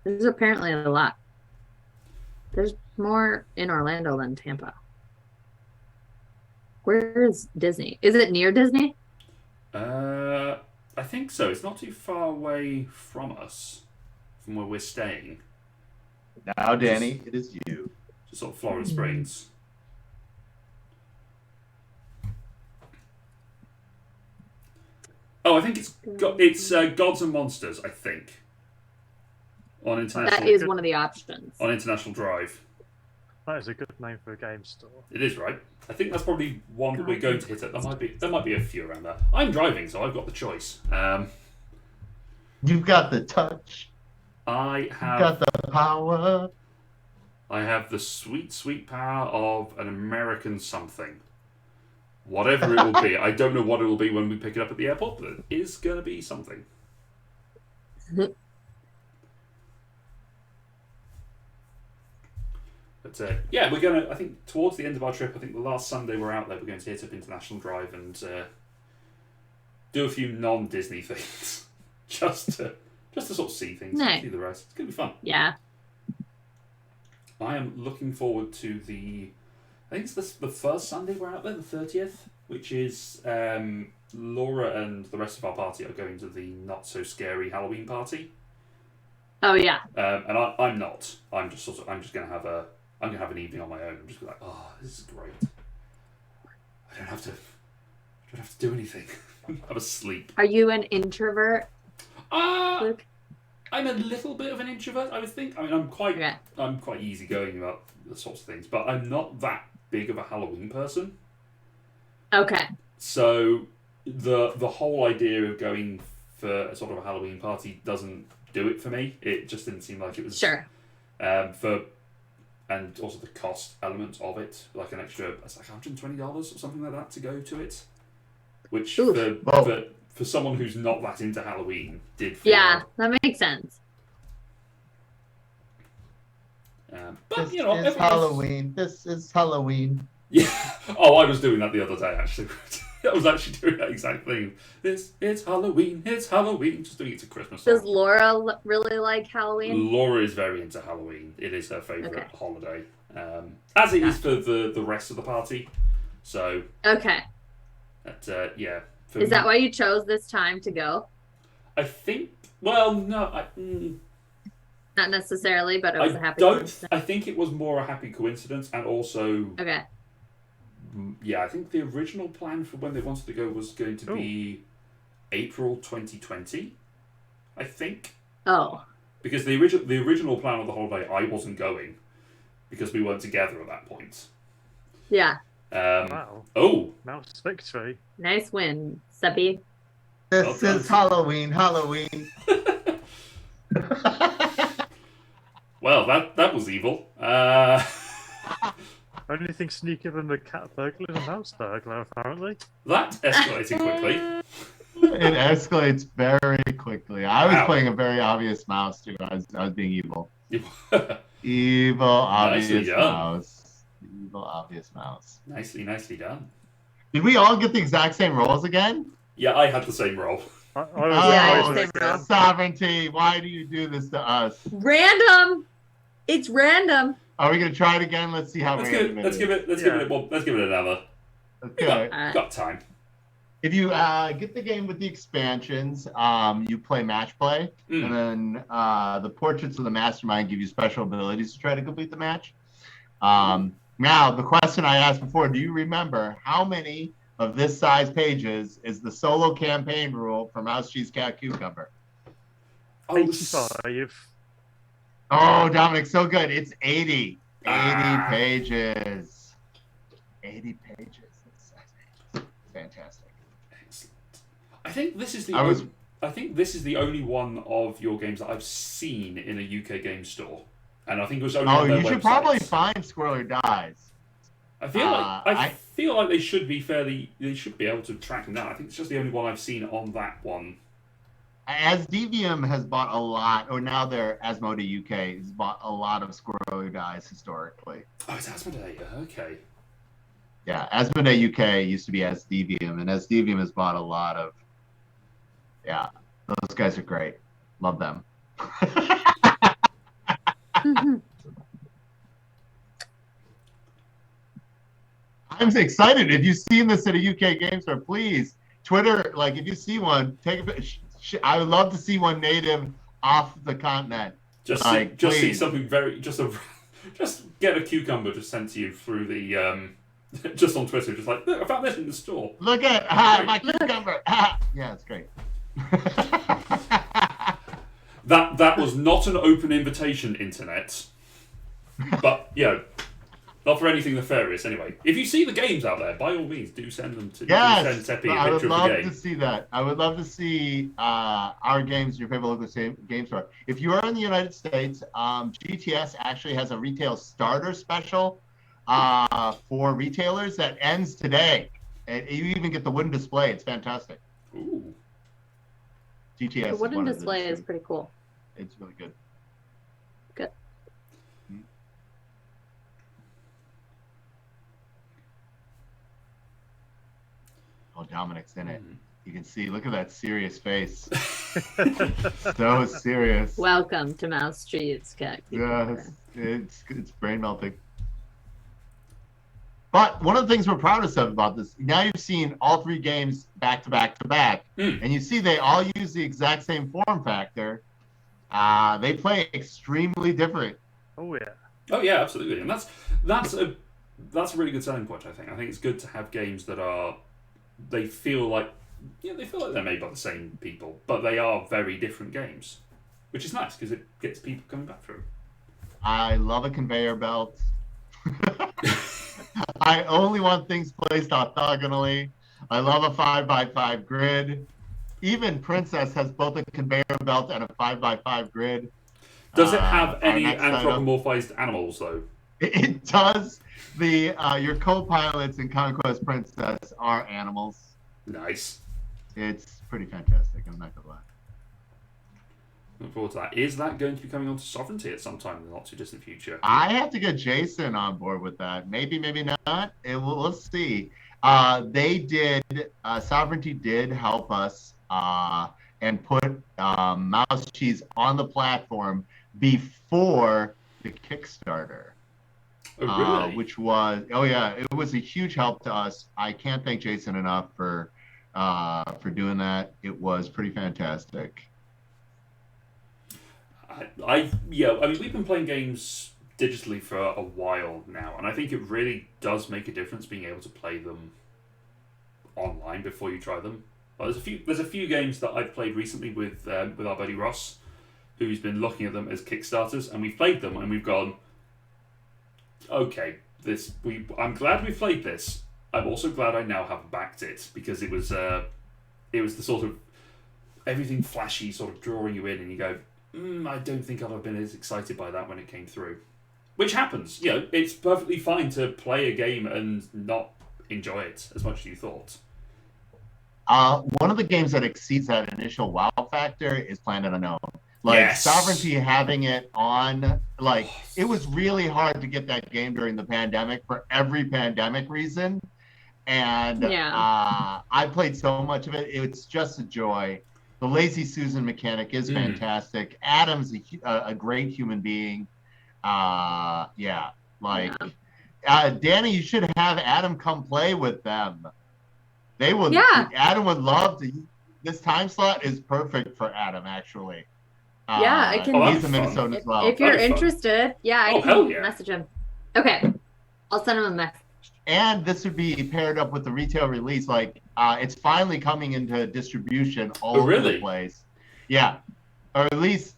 There's apparently a lot. There's more in Orlando than Tampa. Where is Disney? Is it near Disney? I think so. It's not too far away from us, from where we're staying. Now, Danny, it is you. Just sort of Florida Springs. Oh, I think it's Gods and Monsters, I think. On international. That is one of the options. On International Drive. That is a good name for a game store. It is, right? I think that's probably one that we're going to hit it. There might be a few around there. I'm driving, so I've got the choice. You've got the touch. I have. You've got the power. I have the sweet, sweet power of an American something. Whatever it will be. I don't know what it will be when we pick it up at the airport, but it is going to be something. But yeah, we're going to, I think, towards the end of our trip, I think the last Sunday we're out there, we're going to hit up International Drive and do a few non-Disney things. just to sort of see things, see the rest. It's going to be fun. Yeah. I am looking forward to I think it's the first Sunday we're out there, the 30th, which is Laura and the rest of our party are going to the not-so-scary Halloween party. Oh, yeah. And I'm not. I'm just going to have an evening on my own. I'm just going to be like, oh, this is great. I don't have to do anything. I'm asleep. Are you an introvert, Luke? I'm a little bit of an introvert, I would think. I mean, I'm quite easygoing about the sorts of things, but I'm not that big of a Halloween person. Okay. So the whole idea of going for a sort of a Halloween party doesn't do it for me. It just didn't seem like it was sure. And also the cost element of it, like an extra, it's like $120 or something like that to go to it, which for someone who's not that into Halloween did feel that makes sense. But This you know, is everyone else- Halloween. This is Halloween. Yeah. Oh, I was doing that the other day, actually. I was actually doing that exact thing. It's Halloween. It's Halloween. Just doing it to Christmas. Does song. Laura really like Halloween? Laura is very into Halloween. It is her favourite Okay. holiday. As it is for the rest of the party. So, Okay. yeah. For Is that me- why you chose this time to go? I think. Well, no. Not necessarily, but it was a happy don't. coincidence. I think it was more a happy coincidence, and also, Okay. yeah, I think the original plan for when they wanted to go was going to be April 2020. I think. Oh. Because the original plan of the holiday, I wasn't going because we weren't together at that point. Yeah. Wow. Oh, Mouse victory. Nice win, Seppy. This Well is Halloween. Halloween. well, that was evil. Only thing sneakier than the cat burglar is a mouse burglar, apparently. That escalated quickly. It escalates very quickly. I was Wow. playing a very obvious mouse too. I was being evil. Nicely Evil obvious done. mouse. Evil obvious mouse. nicely done. Did we all get the exact same rolls again? Yeah, I had the same role. I was, Yeah, I Oh, was same roll. sovereignty! Why do you do this to us? Random. It's random. Are we gonna try it again? Let's see how Let's random give it is. it another. Okay. Alright. Got time. If you get the game with the expansions, you play match play, and then the portraits of the mastermind give you special abilities to try to complete the match. Now, the question I asked before: do you remember how many of this size pages is the solo campaign rule for Mouse Cheese Cat Cucumber? Oh, 85. Oh, Dominic, so good. It's 80. 80 Ah. pages. 80 pages. That's fantastic. excellent. I think this is the. I was- only, I think this is the only one of your games that I've seen in a UK game store, and I think it was only. Oh, on their you should website. probably find Squirrel or Dies. I feel like I I- feel like they should be fairly. They should be able to track them down. I think it's just the only one I've seen on that one. As Devium has bought a lot, or now they're Asmodee UK has bought a lot of Squirrel Dies historically. Oh, it's Asmodee. Okay. Yeah, Asmodee UK used to be As Devium, and As Devium has bought a lot of. Yeah, those guys are great. Love them. I'm excited. If you've seen this at a UK game store, please Twitter. Like, if you see one, take a picture. I would love to see one native off the continent. Just Like, see, just see please. something very just get a cucumber just sent to you through the just on Twitter. Just like, look, I found this in the store. Look at my cucumber. Yeah, it's great. That was not an open invitation, internet. But not for anything nefarious. Anyway, if you see the games out there, by all means, do send them to. Yes, do send Seppy I a would picture of love the to game. see that. I would love to see our games, your favorite local game store. If you are in the United States, GTS actually has a retail starter special for retailers that ends today. And you even get the wooden display. It's fantastic. Ooh. GTS. The is wooden one of display is pretty cool. It's really good. Good. Oh, Dominic's in it. Mm. You can see. Look at that serious face. So serious. Welcome to Mouse Cheese Cat. Yes, it's brain melting. But one of the things we're proudest of about this, now you've seen all three games back to back to back, and you see they all use the exact same form factor. They play extremely different. Oh, yeah. Oh yeah, absolutely, and that's a really good selling point. I think it's good to have games that they feel like they're made by the same people, but they are very different games, which is nice because it gets people coming back through. I love a conveyor belt. I only want things placed orthogonally. I love a 5x5 grid. Even Princess has both a conveyor belt and a 5x5 grid. Does it have our any next item. anthropomorphized animals though? It does. Your co-pilots in Conquest Princess are animals. Nice. It's pretty fantastic. I'm not gonna lie. Look forward to that. Is that going to be coming onto Sovereignty at some time in the not too distant future? I have to get Jason on board with that. Maybe, maybe not. We'll see. Sovereignty did help us and put Mouse Cheese on the platform before the Kickstarter. Oh, really? Which was, it was a huge help to us. I can't thank Jason enough for doing that. It was pretty fantastic. I mean, we've been playing games digitally for a while now, and I think it really does make a difference being able to play them online before you try them. There's a few games that I've played recently with our buddy Ross, who's been looking at them as Kickstarters, and we've played them and we've gone, okay, I'm glad we played this. I'm also glad I now have backed it, because it was the sort of everything flashy sort of drawing you in, and you go, I don't think I'd have been as excited by that when it came through. Which happens. It's perfectly fine to play a game and not enjoy it as much as you thought. One of the games that exceeds that initial wow factor is Planet Unknown. Yes. Sovereignty having it on, it was really hard to get that game during the pandemic for every pandemic reason. And I played so much of it. It's just a joy. The Lazy Susan mechanic is fantastic. Adam's a great human being. Danny, you should have Adam come play with them. They would. Yeah. Adam would love to. This time slot is perfect for Adam, actually. I can. He's in Minnesota as well. If you're interested, I can message him. Okay, I'll send him a message. And this would be paired up with the retail release. It's finally coming into distribution all over the place. Yeah. Or at least,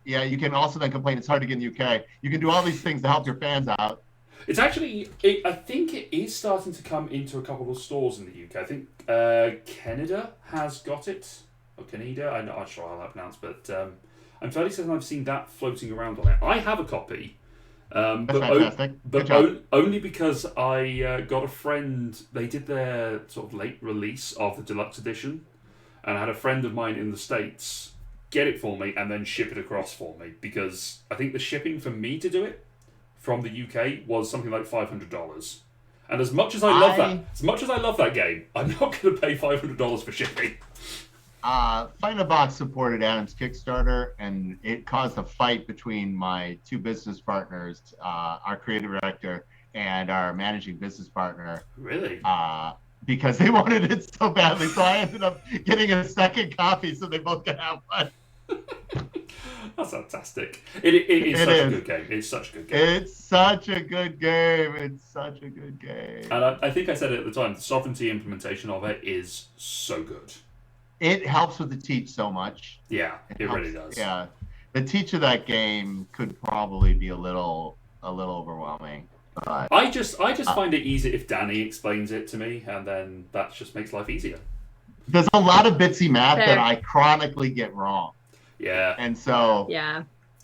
you can also then complain it's hard to get in the UK. You can do all these things to help your fans out. It's actually, I think it is starting to come into a couple of stores in the UK. I think Canada has got it. Or Canada, I'm not sure how that's pronounced, but I'm fairly certain I've seen that floating around on it. I have a copy. That's fantastic. But only because I got a friend, they did their sort of late release of the deluxe edition, and I had a friend of mine in the States get it for me and then ship it across for me, because I think the shipping for me to do it from the UK was something like $500. And as much as I love that game, I'm not going to pay $500 for shipping. Find a Box supported Adam's Kickstarter, and it caused a fight between my two business partners, our creative director and our managing business partner. Really? Because they wanted it so badly, so I ended up getting a second copy so they both could have one. That's fantastic. It is such a good game. It's such a good game. It's such a good game. It's such a good game. And I think I said it at the time, the Sovereignty implementation of it is so good. It helps with the teach so much. Yeah, it really does. Yeah, the teach of that game could probably be a little overwhelming. But, I just find it easy if Dani explains it to me, and then that just makes life easier. There's a lot of bitsy math that I chronically get wrong. Yeah. And so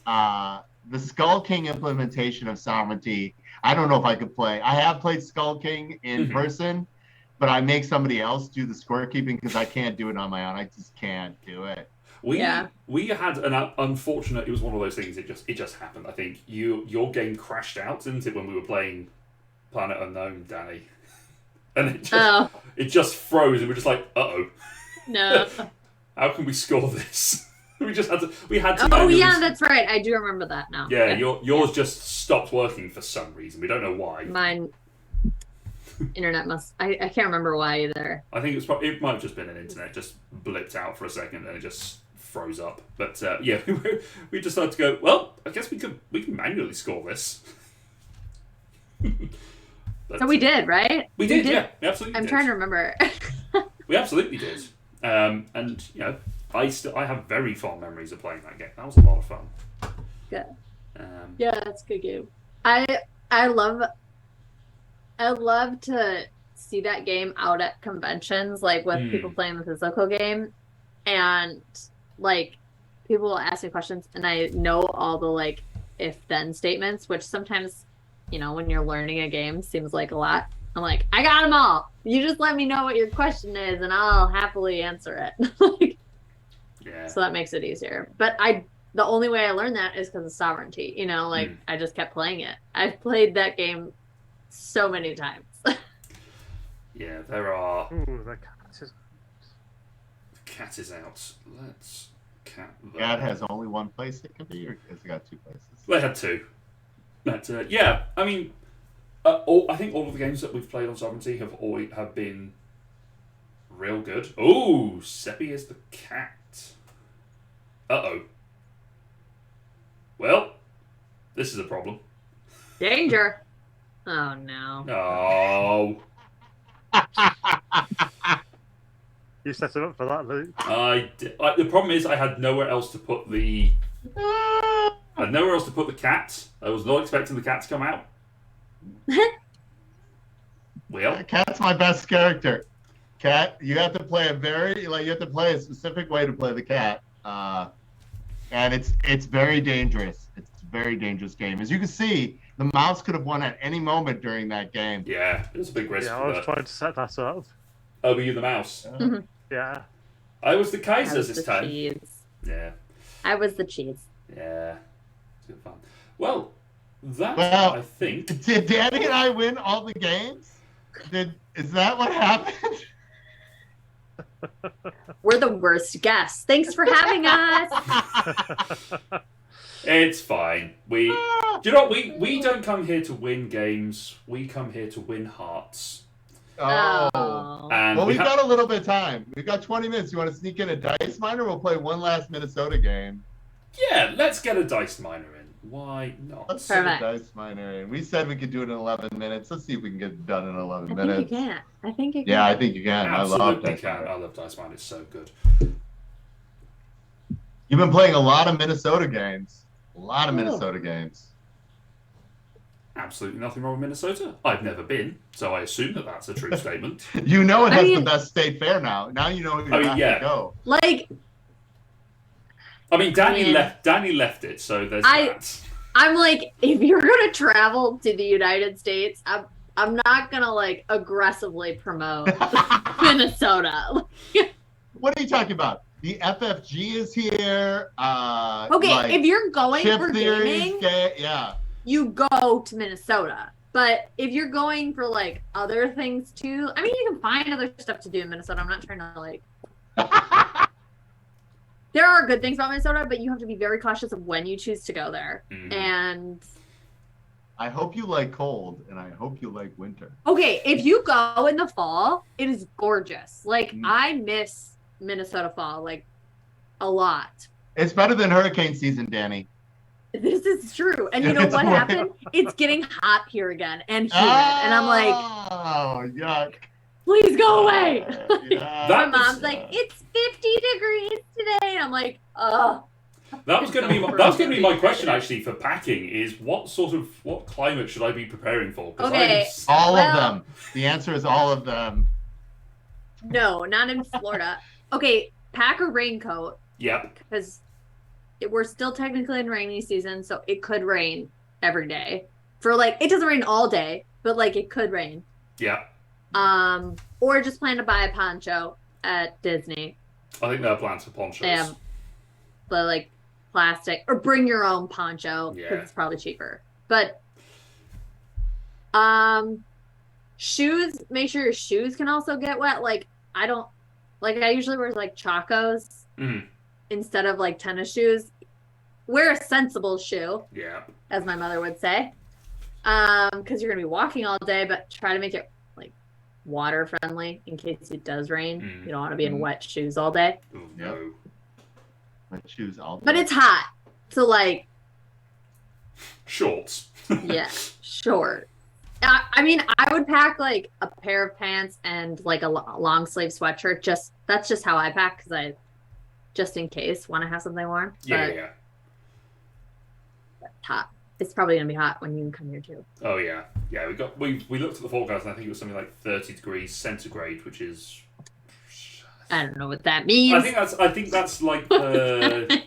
the Skull King implementation of Sovereignty, I don't know if I could play. I have played Skull King in person. But I make somebody else do the scorekeeping because I can't do it on my own. I just can't do it. We had an unfortunate. It was one of those things. It just happened. I think your game crashed out, didn't it, when we were playing Planet Unknown, Dani? And it just froze, and we're just like, no. How can we score this? We had to. Oh yeah, that's right. I do remember that now. Yeah, yours just stopped working for some reason. We don't know why. Mine. Internet I can't remember why either. I think it might have just been an internet just blipped out for a second and it just froze up. But we decided to go, well, I guess we can manually score this. So we did, right? We did. Yeah, we absolutely I'm trying to remember. We absolutely did. And I have very fond memories of playing that game. That was a lot of fun. Good. Yeah, that's a good game. I love to see that game out at conventions, with people playing the physical game, and people will ask me questions, and I know all the if-then statements, which sometimes, when you're learning a game, seems like a lot. I'm like, I got them all. You just let me know what your question is, and I'll happily answer it. Yeah. So that makes it easier. But the only way I learned that is because of Sovereignty. You know, like I just kept playing it. I've played that game so many times. Yeah, there are. Ooh, the cat is... The cat is out. Let's cat. Cat has only one place it can be, or has it got two places? They had two. But yeah, I mean, I think all of the games that we've played on Sovereignty have been real good. Oh, Seppy is the cat. Uh-oh. Well, this is a problem. Danger. Oh, no. Oh. You set him up for that, Luke. The problem is I had nowhere else to put the... I had nowhere else to put the cat. I was not expecting the cat to come out. Well, Cat's my best character. Cat, you have to play you have to play a specific way to play the cat. And it's very dangerous. It's a very dangerous game. As you can see, the mouse could have won at any moment during that game. yeah, it was a big risk. Yeah, I was trying to set that up. Oh, were you the mouse? Yeah. I was the I Kaiser was this the time. cheese. Yeah, I was the cheese. yeah. It's good fun. Well, I think... Did Danny and I win all the games? Is that what happened? We're the worst guests. Thanks for having us. It's fine. Do you know what? We don't come here to win games. We come here to win hearts. Oh. And Well, we've got a little bit of time. We've got 20 minutes. You want to sneak in a dice miner? We'll play one last Minnesota game. Yeah, let's get a dice miner in. Why not? Let's get a Perfect. dice miner in. We said we could do it in 11 minutes. Let's see if we can get it done in 11 I minutes. think you can. I think you can. Yeah, I think you can. I love Absolutely dice can. miner. I love dice miner. It's so good. You've been playing a lot of Minnesota games. A lot of Minnesota games. Absolutely nothing wrong with Minnesota. I've never been, so I assume that that's a true statement. You know it has the mean- best state fair now. Now you know where you have to go. Like, I mean, Dani Man. left it, so there's I- that. I'm like, if you're gonna travel to the United States, I'm not gonna like aggressively promote Minnesota. What are you talking about? The FFG is here. Okay, like, if you're going Chip for Theory's gaming, yeah. you go to Minnesota. But if you're going for like other things too, I mean, you can find other stuff to do in Minnesota. I'm not trying to like. There are good things about Minnesota, but you have to be very cautious of when you choose to go there. Mhm. And I hope you like cold, and I hope you like winter. okay, if you go in the fall, it is gorgeous. Like Mm. I miss Minnesota fall like a lot. It's better than hurricane season, Danny. This is true. And you know It's what way- happened? It's getting hot here again and humid. And I'm like, oh, yuck. please go away. Yeah. My That was- mom's like, it's 50 degrees today. And I'm like, oh. That was going to be my question actually for packing. Is what climate should I be preparing for? 'Cause Okay. All Well- of them. The answer is all of them. No, not in Florida. Okay, pack a raincoat Yep. because we're still technically in rainy season, so it could rain every day. For like, it doesn't rain all day, but like it could rain. Yeah. Or just plan to buy a poncho at Disney. I think there are plans for ponchos. Yeah. But like plastic, or bring your own poncho because Yeah. it's probably cheaper. But shoes, make sure your shoes can also get wet. Like I usually wear like chacos Mhm. instead of like tennis shoes. Wear a sensible shoe, Yeah. as my mother would say. Because you're gonna be walking all day, but try to make it like water friendly in case it does rain. Mm. You don't want to be in Mm. wet shoes all day. Oh, no. My shoes all But it's hot. So like, Shorts. yeah, short. I mean, I would pack like a pair of pants and like a long sleeve sweatshirt. That's just how I pack because I, just in case, want to have something warm. Yeah, But yeah. it's hot. It's probably gonna be hot when you come here too. Oh yeah. Yeah, we looked at the forecast and I think it was something like 30 degrees centigrade, which is I don't know what that means. I think that's like the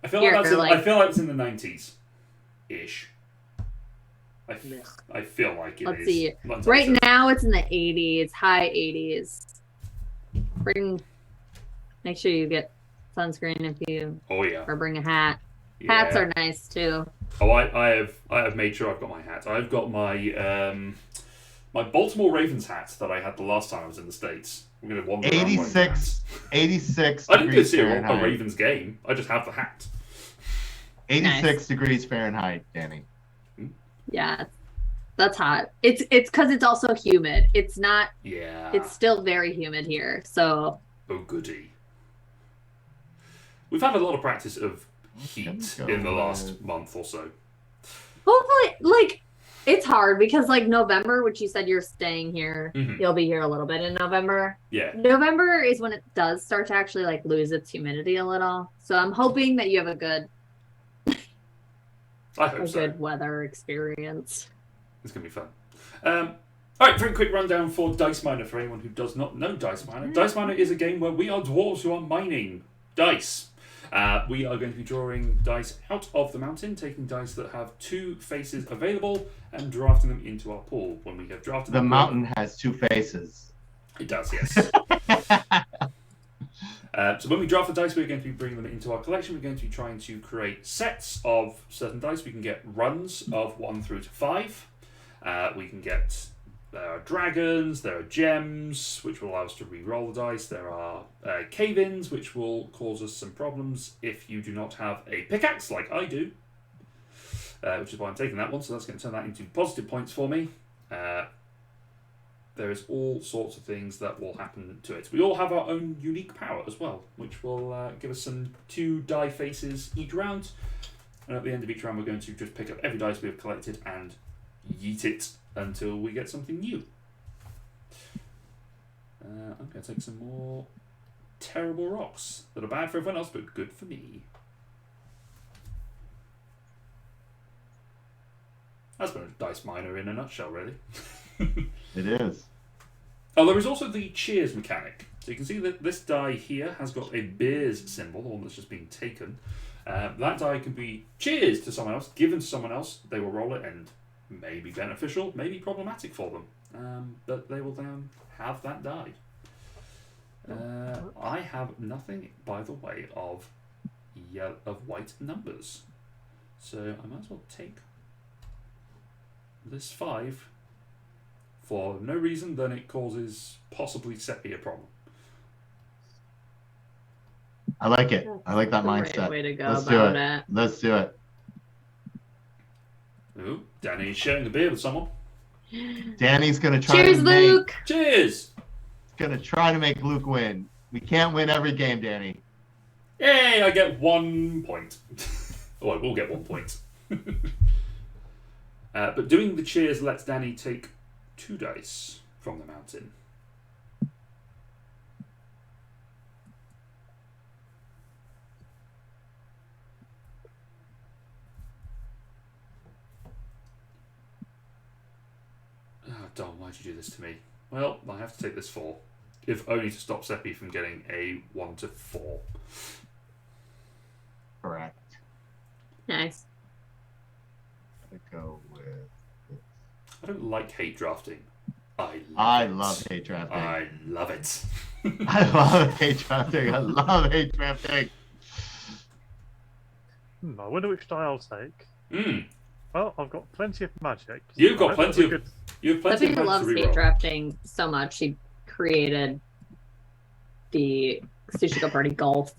I feel like it's in the 90s ish. I feel like it is. Let's see. Not entirely Right sure. now it's in the 80s, high 80s. Make sure you get sunscreen if you Oh yeah. or bring a hat. Yeah. Hats are nice too. Oh, I have made sure I've got my hat. I've got my my Baltimore Ravens hat that I had the last time I was in the States. We're gonna wander around wearing hats. 86 I didn't go degrees see a Fahrenheit. Ravens game. I just have the hat. 86 Nice. degrees Fahrenheit, Danny. Yeah, that's hot. It's because it's also humid. It's not. Yeah. It's still very humid here. So. Oh goody. We've had a lot of practice of heat in the last month or so. Hopefully, like, it's hard because, like, November, which you said you're staying here, you'll be here a little bit in November. Yeah. November is when it does start to actually, like, lose its humidity a little. So I'm hoping that you have a good, good weather experience. It's going to be fun. All right, very quick rundown for Dice Miner for anyone who does not know Dice Miner. Dice Miner is a game where we are dwarves who are mining dice. We are going to be drawing dice out of the mountain, taking dice that have 2 faces available and drafting them into our pool. When we have drafted them, the mountain has 2 faces. It does, yes. So when we draft the dice, we're going to be bringing them into our collection. We're going to be trying to create sets of certain dice. We can get runs of 1 through to 5. We can get... There are dragons, there are gems, which will allow us to re-roll the dice. There are cave-ins, which will cause us some problems if you do not have a pickaxe, like I do. Which is why I'm taking that one, so that's going to turn that into positive points for me. There is all sorts of things that will happen to it. We all have our own unique power as well, which will give us some 2 die faces each round. And at the end of each round, we're going to just pick up every dice we have collected and yeet it until we get something new. I'm going to take some more terrible rocks that are bad for everyone else, but good for me. That's been a Dice Miner in a nutshell, really. It is. Oh, there is also the cheers mechanic. So you can see that this die here has got a beer's symbol, the one that's just been taken. That die can be cheers to someone else, given to someone else. They will roll it and may be beneficial, may be problematic for them. But they will then have that die. I have nothing by the way of white numbers. So I might as well take this 5 for no reason than it causes possibly Seppy a problem. I like it. I like that That's the mindset. right way to go Let's do about it. it. Let's do it. Ooh, Danny's sharing a beer with someone. Danny's gonna try Cheers, to Luke. Cheers! Gonna try to make Luke win. We can't win every game, Danny. Yay, I get 1 point. Oh, I will get 1 point. But doing the cheers lets Danny take 2 dice from the mountain. Oh, Dom, why'd you do this to me? Well, I have to take this 4. If only to stop Seppy from getting a 1 to 4. Correct. Nice. Gotta go with. I don't like hate drafting. I love hate drafting. I love it. I love hate drafting. I love hate drafting. I wonder which die I'll take. Mm. Well, I've got plenty of magic. You've got I plenty hope of. You have plenty Seppy of loves to hate reroll. drafting so much. She created the Sushi Go Party Golf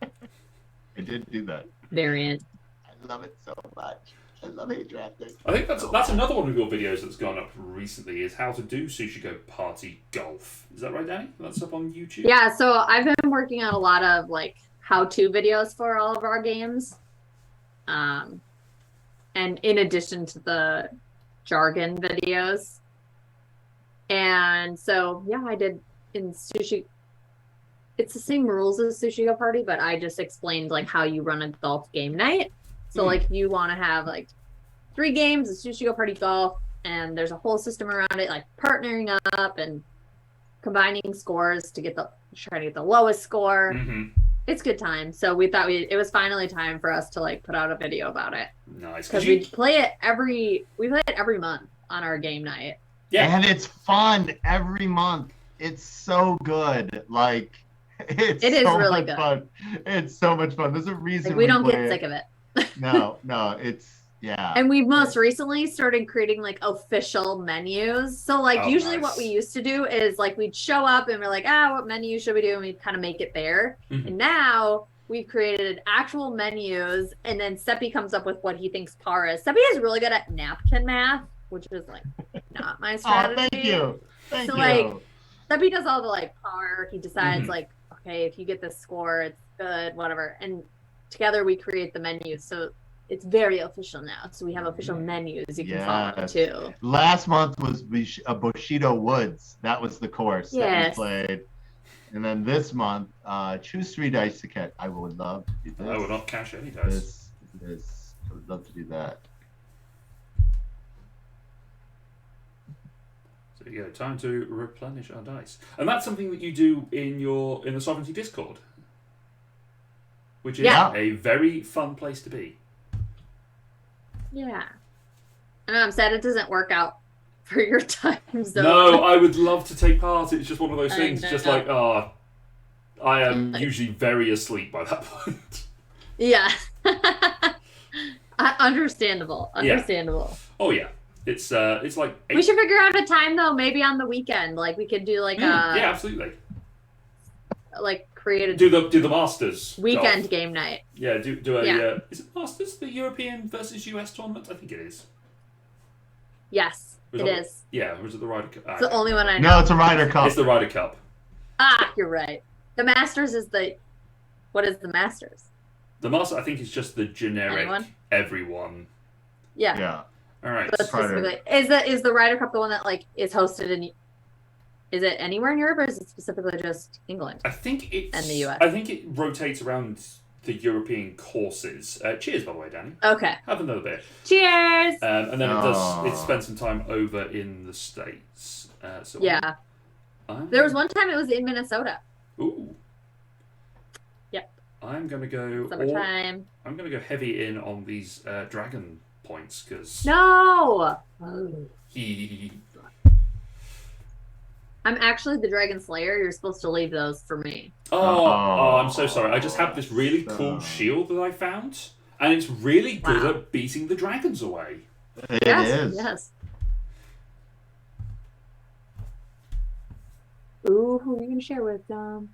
I did do that. variant. I love it so much. I love hate drafting. I think that's another one of your videos that's gone up recently is how to do Sushi Go Party Golf. Is that right, Danny? That's up on YouTube? Yeah, so I've been working on a lot of like how-to videos for all of our games. And in addition to the jargon videos. And so, yeah, I did in Sushi. It's the same rules as Sushi Go Party, but I just explained like how you run a golf game night. So like you want to have like 3 games of Sushi Go Party Golf, and there's a whole system around it, like partnering up and combining scores to try to get the lowest score. Mm-hmm. It's good time. So we thought it was finally time for us to like put out a video about it. Nice. Because we play it every month on our game night. Yeah. And it's fun every month. It's so good. Like, It is so really much good. fun. It's so much fun. There's a reason Like, we don't play get it. sick of it. No, it's yeah. And we've most recently started creating like official menus. So like usually what we used to do is like we'd show up and we're like, what menu should we do? And we'd kind of make it there. And now we've created actual menus, and then Seppy comes up with what he thinks par is. Seppy is really good at napkin math, which is like not my strategy. Thank you. Thank you. Like Seppy does all the like par. He decides like, okay, if you get this score, it's good, whatever. And together we create the menus. So it's very official now. So we have official menus you can follow too. Last month was Bushido Woods. That was the course that we played. And then this month, choose 3 dice to catch. I would love to do this. I would not cash any dice. This. I would love to do that. So you go. Time to replenish our dice, and that's something that you do in the Sovereignty Discord, which is a very fun place to be. Yeah. I know, I'm sad it doesn't work out for your time zone. No, I would love to take part. It's just one of those things. Just like, I am usually very asleep by that point. Yeah. Understandable. Understandable. Yeah. Oh, yeah. It's like... We should figure out a time, though, maybe on the weekend. Like, we could do, like, yeah, absolutely. Like, create a... Do the Masters. Weekend game night. Yeah, do a... is it Masters, the European versus US tournament? I think it is. Yes, it is. Yeah, or is it the Ryder Cup? It's the only one I know. No, it's a Ryder Cup. It's the Ryder Cup. You're right. The Masters is the... What is the Masters? The Masters, I think, is just the generic everyone. Yeah. Yeah. All right. Is the Ryder Cup the one that like is hosted in? Is it anywhere in Europe, or is it specifically just England? I think it's and the US. I think it rotates around the European courses. Cheers, by the way, Dani. Okay. Have another beer. Cheers. And then it spends some time over in the States. Yeah. There was one time it was in Minnesota. Ooh. Yep. I'm gonna go. Summertime. I'm gonna go heavy in on these dragon points because. No. I'm actually the Dragon Slayer. You're supposed to leave those for me. Oh, I'm so sorry. I just have this really cool shield that I found, and it's really good at beating the dragons away. It is. Yes. Ooh, who are you gonna share with, Dom?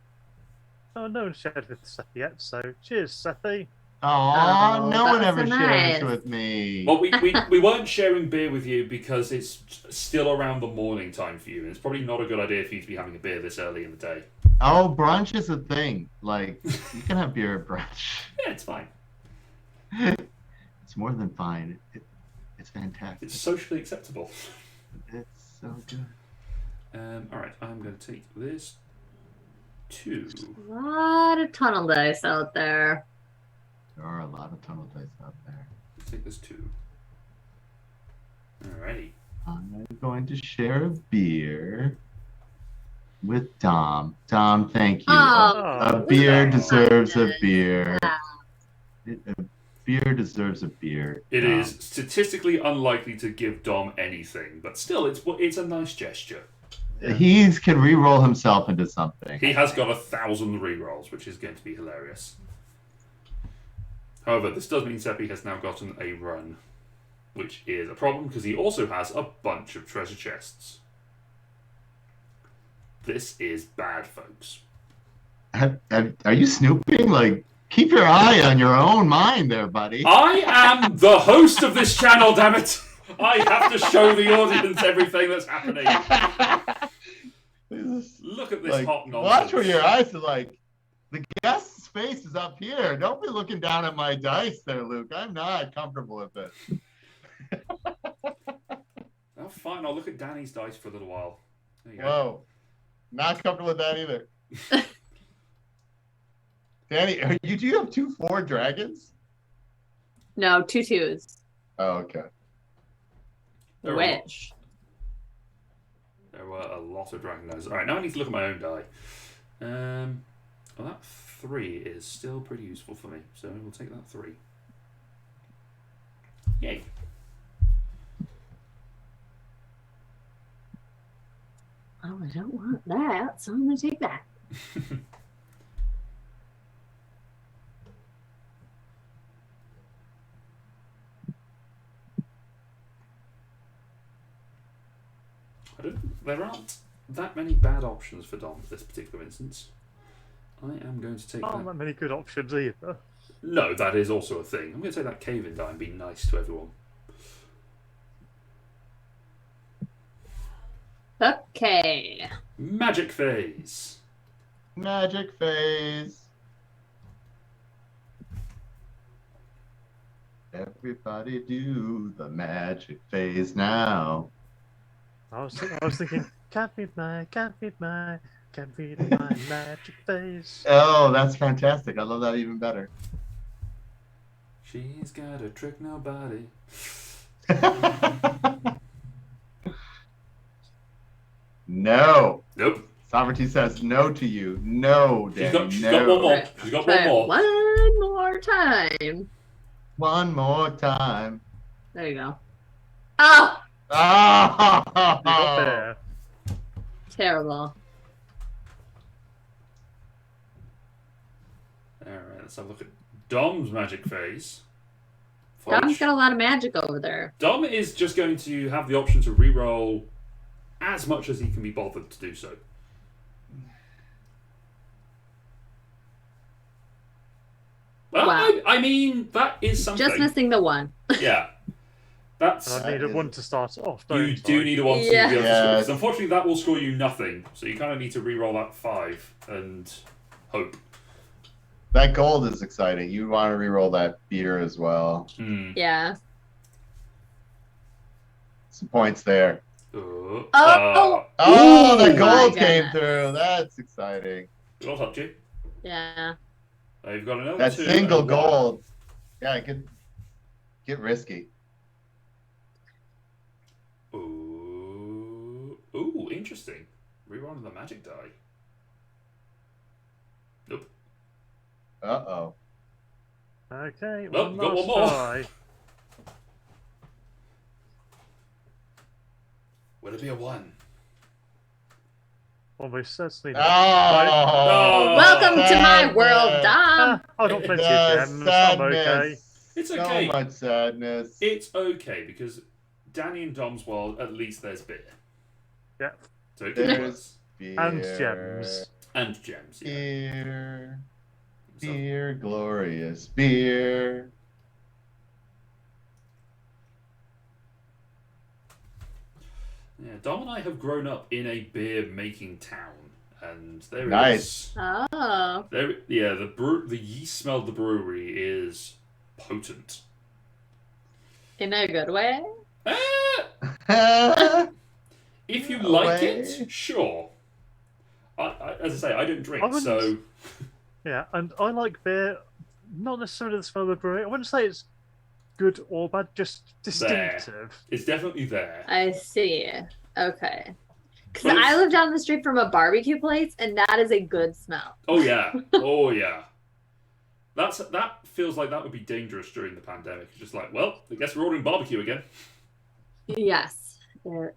Oh, no one shared with Seppy yet, so cheers, Seppy. No one ever shares with me. Well, we weren't sharing beer with you because it's still around the morning time for you, and it's probably not a good idea for you to be having a beer this early in the day. Oh, brunch is a thing. Like, you can have beer at brunch. Yeah, it's fine. It's more than fine. It's fantastic. It's socially acceptable. It's so good. All right, I'm going to take this 2. A lot of tunnel dice out there. There are a lot of tunnel dice out there. Let's take this 2. Alrighty. I'm going to share a beer with Dom. Dom, thank you. A beer deserves a beer. A beer deserves a beer. It is statistically unlikely to give Dom anything, but still, it's a nice gesture. He can re-roll himself into something. He has got 1,000 re-rolls, which is going to be hilarious. However, this does mean Seppy has now gotten a run, which is a problem because he also has a bunch of treasure chests. This is bad, folks. Are you snooping? Like, keep your eye on your own mind there, buddy. I am the host of this channel, damn it! I have to show the audience everything that's happening. Look at this hot nonsense. Watch where your eyes are like, the guest's face is up here. Don't be looking down at my dice there, Luke. I'm not comfortable with it. Oh, fine. I'll look at Dani's dice for a little while. There you go. Whoa. Not comfortable with that either. Dani, do you have 2 4 dragons? No, 2 2s. Oh, okay. Which? There were a lot of dragon dice. Alright, now I need to look at my own die. Well, that 3 is still pretty useful for me, so we'll take that 3. Yay. Oh, I don't want that, so I'm going to take that. there aren't that many bad options for Dom this particular instance. I am going to take Not that. that many good options either. No, that is also a thing. I'm going to take that cave-in die and be nice to everyone. Okay. Magic phase. Magic phase. Everybody do the magic phase now. I was thinking, can't beat my magic face. Oh, that's fantastic. I love that even better. She's got a trick nobody. No. Nope. Sovereignty says no to you. No, Danny. She's no. got one more. Right. She's got Try one more. one more time. One more time. There you go. Oh, You got Oh! there. terrible. Alright, let's have a look at Dom's magic phase. Dom's got a lot of magic over there. Dom is just going to have the option to reroll as much as he can be bothered to do so. Well, Wow. I mean, that is something. Just missing the one. Yeah. That's. And I need a one to start off. You Don't do I? need a 1 to Yeah. be able to score. Yes. Because unfortunately, that will score you nothing. So you kind of need to reroll that 5 and hope. That gold is exciting. You want to reroll that beer as well. Hmm. Yeah. Some points there. Oh. Oh, the my gold came goodness. through. That's exciting. Well touch you. Yeah. You've got another That 2 single and a 1. gold. Yeah, get risky. Ooh, interesting. Rerolling the magic die. Nope. Uh-oh. Okay, Nope, one got last one more. try. Will it be a 1? Almost certainly Oh, No. Welcome to my sadness. world, Dom. I got plenty Yeah, of gems. I'm okay. sadness. It's So okay. much sadness. It's okay because Danny and Dom's world, at least there's beer. Yeah. So it can There's work. beer. And gems. And gems, yeah. Beer. So- Beer, glorious beer. Yeah, Dom and I have grown up in a beer-making town, and there Nice. Oh. the yeast smell of the brewery is potent. In a good way? If you No like way. it, sure. As I say, I don't drink, I wouldn't- so Yeah, and I like beer. Not necessarily the smell of the brewery. I wouldn't say it's good or bad, just distinctive. it's definitely there. I see. Okay. Because But I it's- live down the street from a barbecue place, and that is a good smell. Oh yeah, oh yeah. That feels like that would be dangerous during the pandemic. It's just like, well, I guess we're ordering barbecue again. Yes. It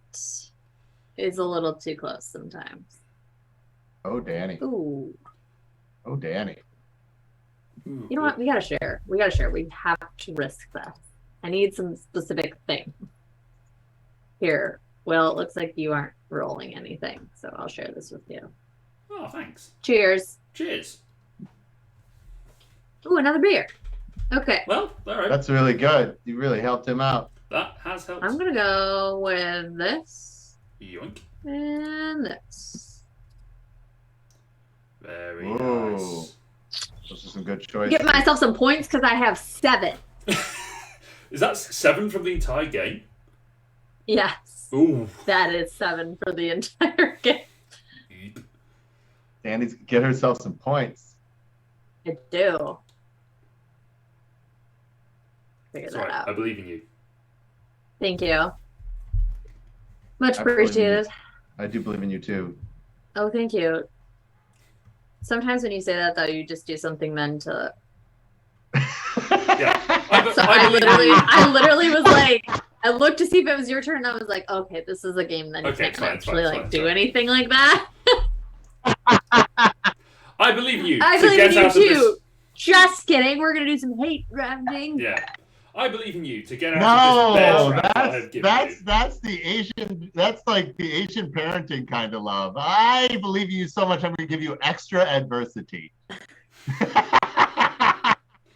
is a little too close sometimes. Oh, Danny. Ooh. Oh, Danny. Ooh, You know what? We gotta share. We have to risk this. I need some specific thing. Here. Well, it looks like you aren't rolling anything, so I'll share this with you. Oh, thanks. Cheers. Cheers. Ooh, another beer. Okay. Well, all right. That's really good. You really helped him out. That has helped. I'm gonna go with this Yoink. and this. Very Ooh. nice. Those are some good choices. Get myself some points because I have 7. Is that 7 from the entire game? Yes. Ooh. That is 7 for the entire game. Yeep. Danny's get herself some points. I do. Figure It's that all right. I out. believe in you. Thank you. Much I believe in you. appreciated. I do believe in you too. Oh, thank you. Sometimes when you say that, though, you just do something then to. Yeah. So believe in you. I literally was like, I looked to see if it was your turn, and I was like, okay, this is a game that you Okay, can't it's fine, actually it's fine, like it's do fine. anything like that. I believe in you. I to believe get in you out of this- too. Just kidding. We're gonna do some hate rounding. Yeah. I believe in you to get out of this bear trap I have given you. That's the Asian. That's like the Asian parenting kind of love. I believe in you so much. I'm going to give you extra adversity.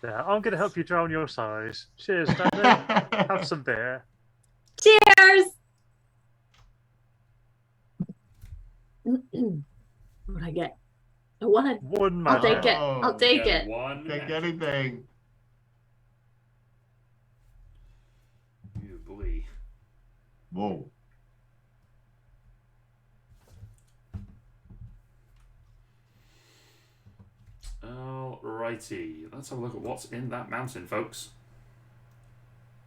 Yeah, I'm going to help you drown your sorrows. Cheers, Dani. Have some beer. Cheers! What'd I get? A one. One I'll magic. take it. I'll take it. One Take magic. anything. You boy. Whoa. Alrighty, let's have a look at what's in that mountain, folks.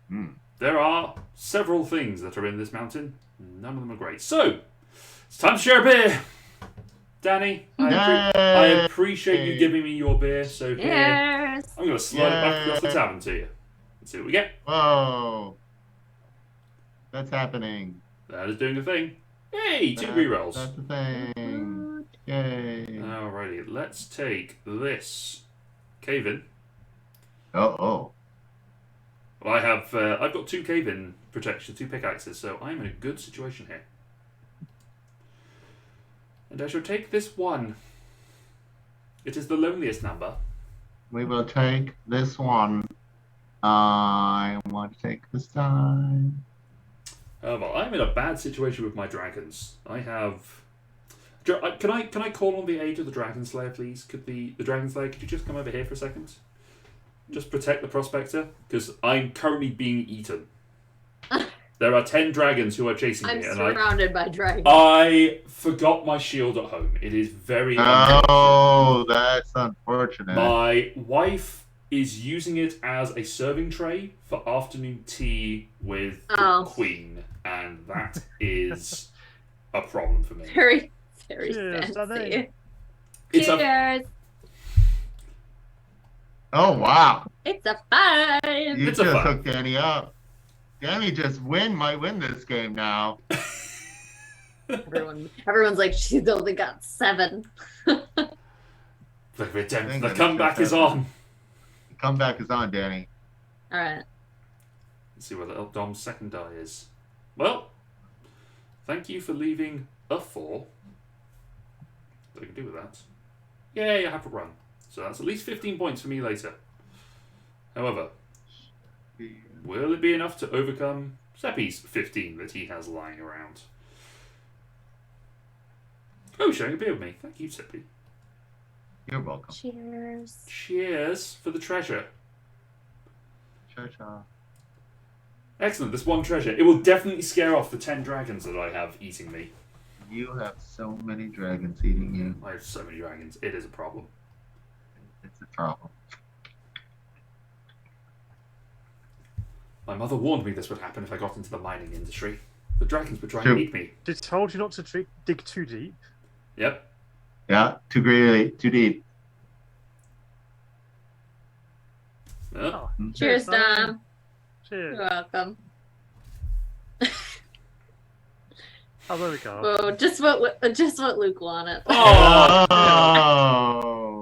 Mm. There are several things that are in this mountain. None of them are great. So, it's time to share a beer. Dani, I appreciate you giving me your beer. So here, Cheers! I'm going to slide it back across the tavern to you. Let's see what we get. Whoa. That's happening. That is doing the thing. Hey, two rerolls. That's the thing. Yay. Alrighty, let's take this cave-in. Oh. Well, I've got two cave-in protection, two pickaxes, so I'm in a good situation here. And I shall take this one. It is the loneliest number. We will take this one. I want to take this time. Well, I'm in a bad situation with my dragons. I have. Can I call on the aid of the Dragon Slayer, please? Could the Dragon Slayer? Could you just come over here for a second? Just protect the prospector, because I'm currently being eaten. There are 10 dragons who are chasing I'm me, and surrounded by dragons. I forgot my shield at home. It is very Oh, that's unfortunate. My wife is using it as a serving tray for afternoon tea with the Queen, and that is a problem for me. Very Cheers, fancy. It's Oh, wow. It's a 5. You It's a just 5. hooked Dani up. Dani just might win this game now. Everyone's like, she's only got 7. The comeback is on. The comeback is on, Dani. All right. Let's see what the Dom's second die is. Well, thank you for leaving a 4. What do I can do with that? Yay, I have a run. So that's at least 15 points for me later. However, will it be enough to overcome Seppy's 15 that he has lying around? Oh, sharing a beer with me. Thank you, Seppy. You're welcome. Cheers. Cheers for the treasure. Cha-cha. Excellent, this one treasure. It will definitely scare off the 10 dragons that I have eating me. You have so many dragons eating you. I have so many dragons. It is a problem. It's a problem. My mother warned me this would happen if I got into the mining industry. The dragons would try and eat me. She told you not to dig too deep. Yep. Yeah, too greedy, too deep. Oh. Cheers, Dom. Cheers. You're welcome. Oh, there we go. Oh, just what Luke wanted. Oh.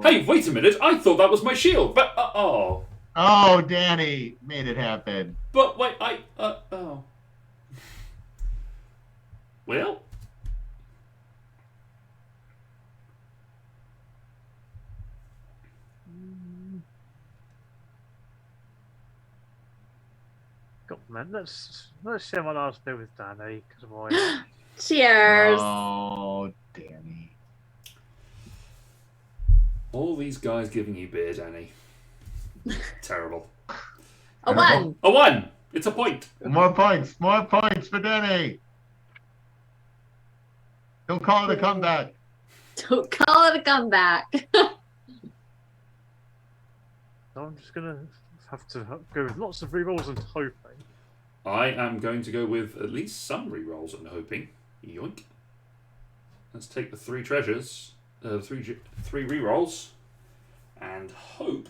Hey, wait a minute! I thought that was my shield, but Oh, Dani made it happen. But wait, oh. Well. God, man, let's share my last beer with Dani, because why? Cheers. Oh, Dani. All these guys giving you beer, Dani. Terrible. A 1. A 1! It's a point. More points for Dani. Don't call it a comeback. Don't call it a comeback. I'm just going to have to go with lots of rerolls and hoping. I am going to go with at least some rerolls and hoping. Yoink. Let's take the 3 treasures, three rerolls, and hope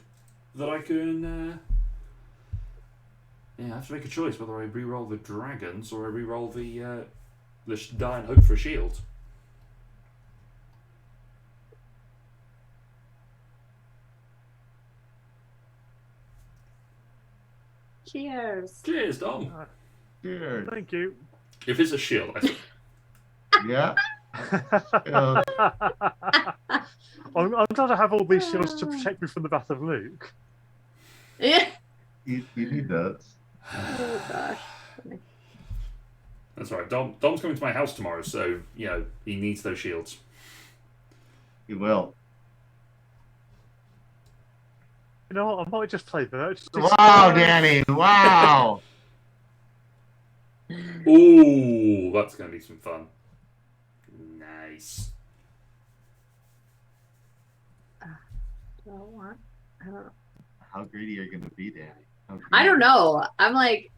that I can. I have to make a choice whether I reroll the dragons or I reroll the die and hope for a shield. Cheers. Cheers, Dom. Cheers. Thank you. If it's a shield, I think. Yeah. I'm trying to have all these shields to protect me from the wrath of Luke. Yeah. You need those. Oh gosh. That's right. Dom's coming to my house tomorrow, so he needs those shields. You will. You know what? I might just play that. Wow, Danny. Wow. Ooh, that's going to be some fun. Nice. I don't know. How greedy are you going to be, Danny? I don't know. I'm like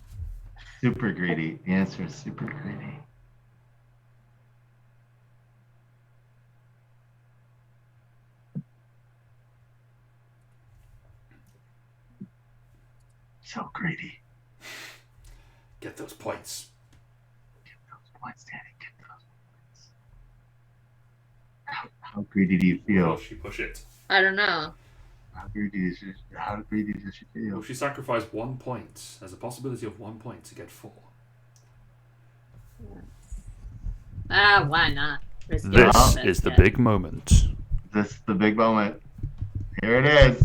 super greedy. The answer is super greedy. So greedy. Get those points. Get those points, Danny. Get those points. How greedy do you feel? Will she push it? I don't know. How greedy does she feel? Will she sacrifice 1 point? There's a possibility of 1 point to get 4. Why not? This is the big moment. This is the big moment. Here it is.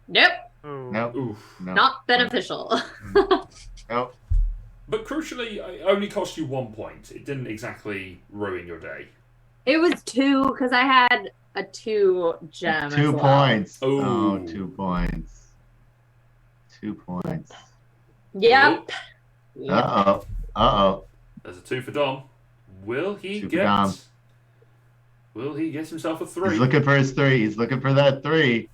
Nope. Oh. Nope. Oof. Nope. Not beneficial. Nope. But crucially, it only cost you 1 point. It didn't exactly ruin your day. It was 2 because I had a 2 gem. 2 as well. points. Ooh. Oh, 2 points. 2 points. Yep. Uh-oh. There's a 2 for Dom. Will he 2 for get? Dom. Will he get himself a 3? He's looking for his 3. He's looking for that 3.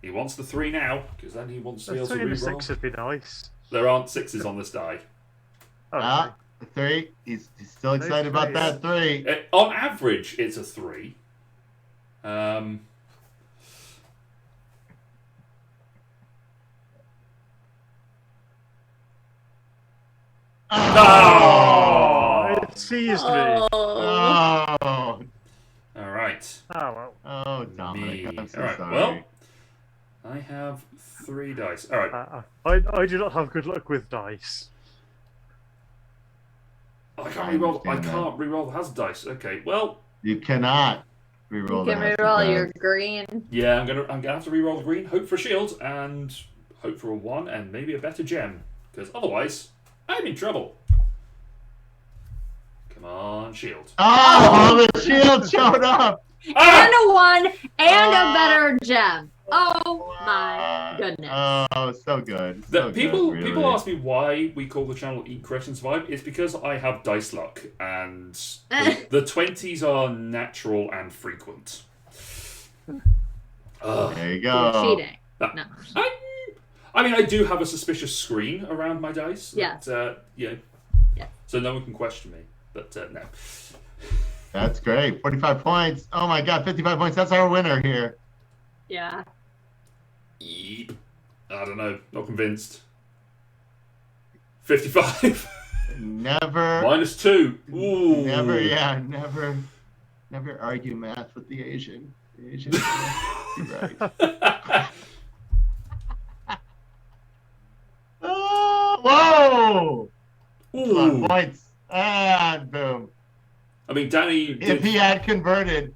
He wants the 3 now, because then he wants to be A able to 3 and a reroll. 6 would be nice. There aren't 6s on this die. Okay. The 3. He's still excited about that 3. On average, it's a 3. Oh! It seized me. Oh. Oh! All right. Oh, well. Oh, Dominic, Me. I'm so All right. sorry. Well, I have 3 dice. All right. I do not have good luck with dice. I can't reroll. I can't reroll the hazard dice. Okay. Well, You cannot reroll You can that. reroll your green. yeah. I'm gonna have to reroll the green. Hope for a shield and hope for a 1 and maybe a better gem, because otherwise I'm in trouble. Come on, shield. Oh, the shield showed up. Ah! And a 1 and a better gem. Oh my goodness. Oh, so good. So People good, really. people ask me why we call the channel Eat, Crit and Survive. It's because I have dice luck, and the 20s are natural and frequent. There you go. Cheating. No. I mean, I do have a suspicious screen around my dice. Yes. Yeah. So no one can question me. But no. That's great. 45 points. Oh my God, 55 points. That's our winner here. Yeah. Yeep. I don't know. Not convinced. 55. Never. -2. Ooh. Never argue math with the Asian. The Asian. Right. Oh, whoa! Ooh. 12 points. And boom. I mean, Dani. If he had converted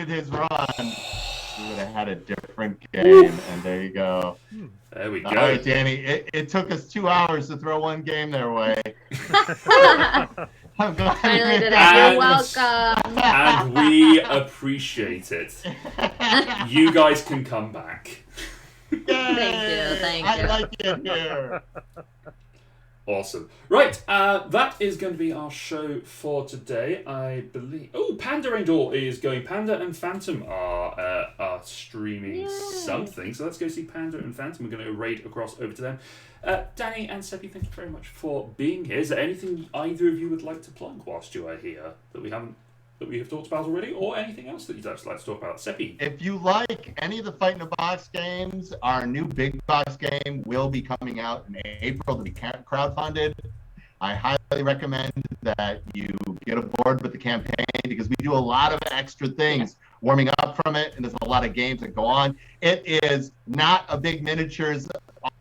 his run, we would have had a different game. And there you go. There we go. All right, Danny. It took us 2 hours to throw one game their way. I'm glad Finally did it. And- You're welcome. And we appreciate it. You guys can come back. Thank I you. like it here. Awesome. Right, that is going to be our show for today, I believe. Oh, Panda Indoor is going. Panda and Phantom are streaming Yay. something. So let's go see Panda and Phantom. We're going to raid across over to them. Dani and Seppy, thank you very much for being here. Is there anything either of you would like to plug whilst you are here that we have talked about already, or anything else that you'd like to talk about? Seppy. If you like any of the Fight in a Box games, our new big box game will be coming out in April to be crowdfunded. I highly recommend that you get aboard with the campaign because we do a lot of extra things warming up from it, and there's a lot of games that go on. It is not a big miniatures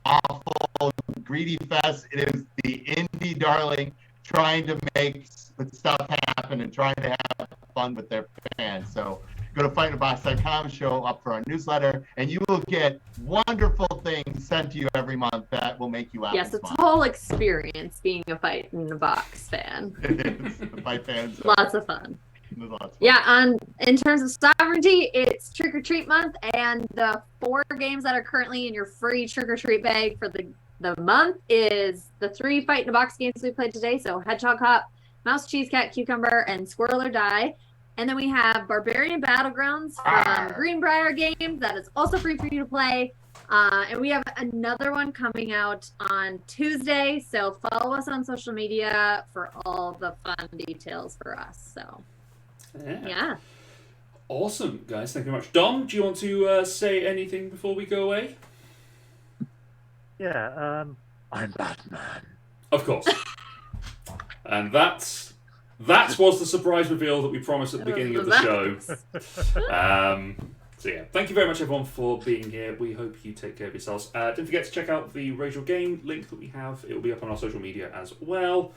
awful greedy fest. It is the indie darling trying to make stuff happen and trying to have fun with their fans. So go to fightinthebox.com, show up for our newsletter, and you will get wonderful things sent to you every month that will make you laugh. Yes, it's a whole experience being a Fight in the Box fan. It is. The Fight fans. Lots of fun. Lots of fun. Yeah, in terms of Sovereignty, it's Trick or Treat month, and the 4 games that are currently in your free Trick or Treat bag for the month is the 3 Fight in the Box games we played today. So Hedgehog Hop, Mouse, Cheese Cat, Cucumber, and Squirrel or Die. And then we have Barbarian Battlegrounds from Greenbrier Games. That is also free for you to play. And we have another one coming out on Tuesday. So follow us on social media for all the fun details for us. So, yeah. Awesome, guys. Thank you very much. Dom, do you want to say anything before we go away? Yeah, I'm Batman. Of course. And that was the surprise reveal that we promised at the beginning of the show. So yeah, thank you very much everyone for being here. We hope you take care of yourselves. Don't forget to check out the Rage Your Game link that we have. It will be up on our social media as well.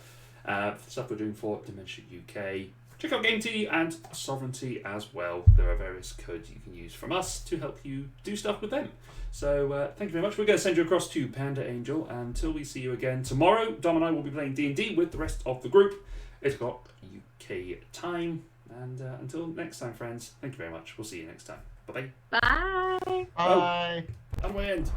For the stuff we're doing for Dementia UK. Check out Game Tea and Sovereignty as well. There are various codes you can use from us to help you do stuff with them. So thank you very much. We're going to send you across to Panda Angel. Until we see you again tomorrow, Dom and I will be playing D&D with the rest of the group. 8 o'clock UK time. And until next time, friends, thank you very much. We'll see you next time. Bye-bye. Bye. Bye. On my end.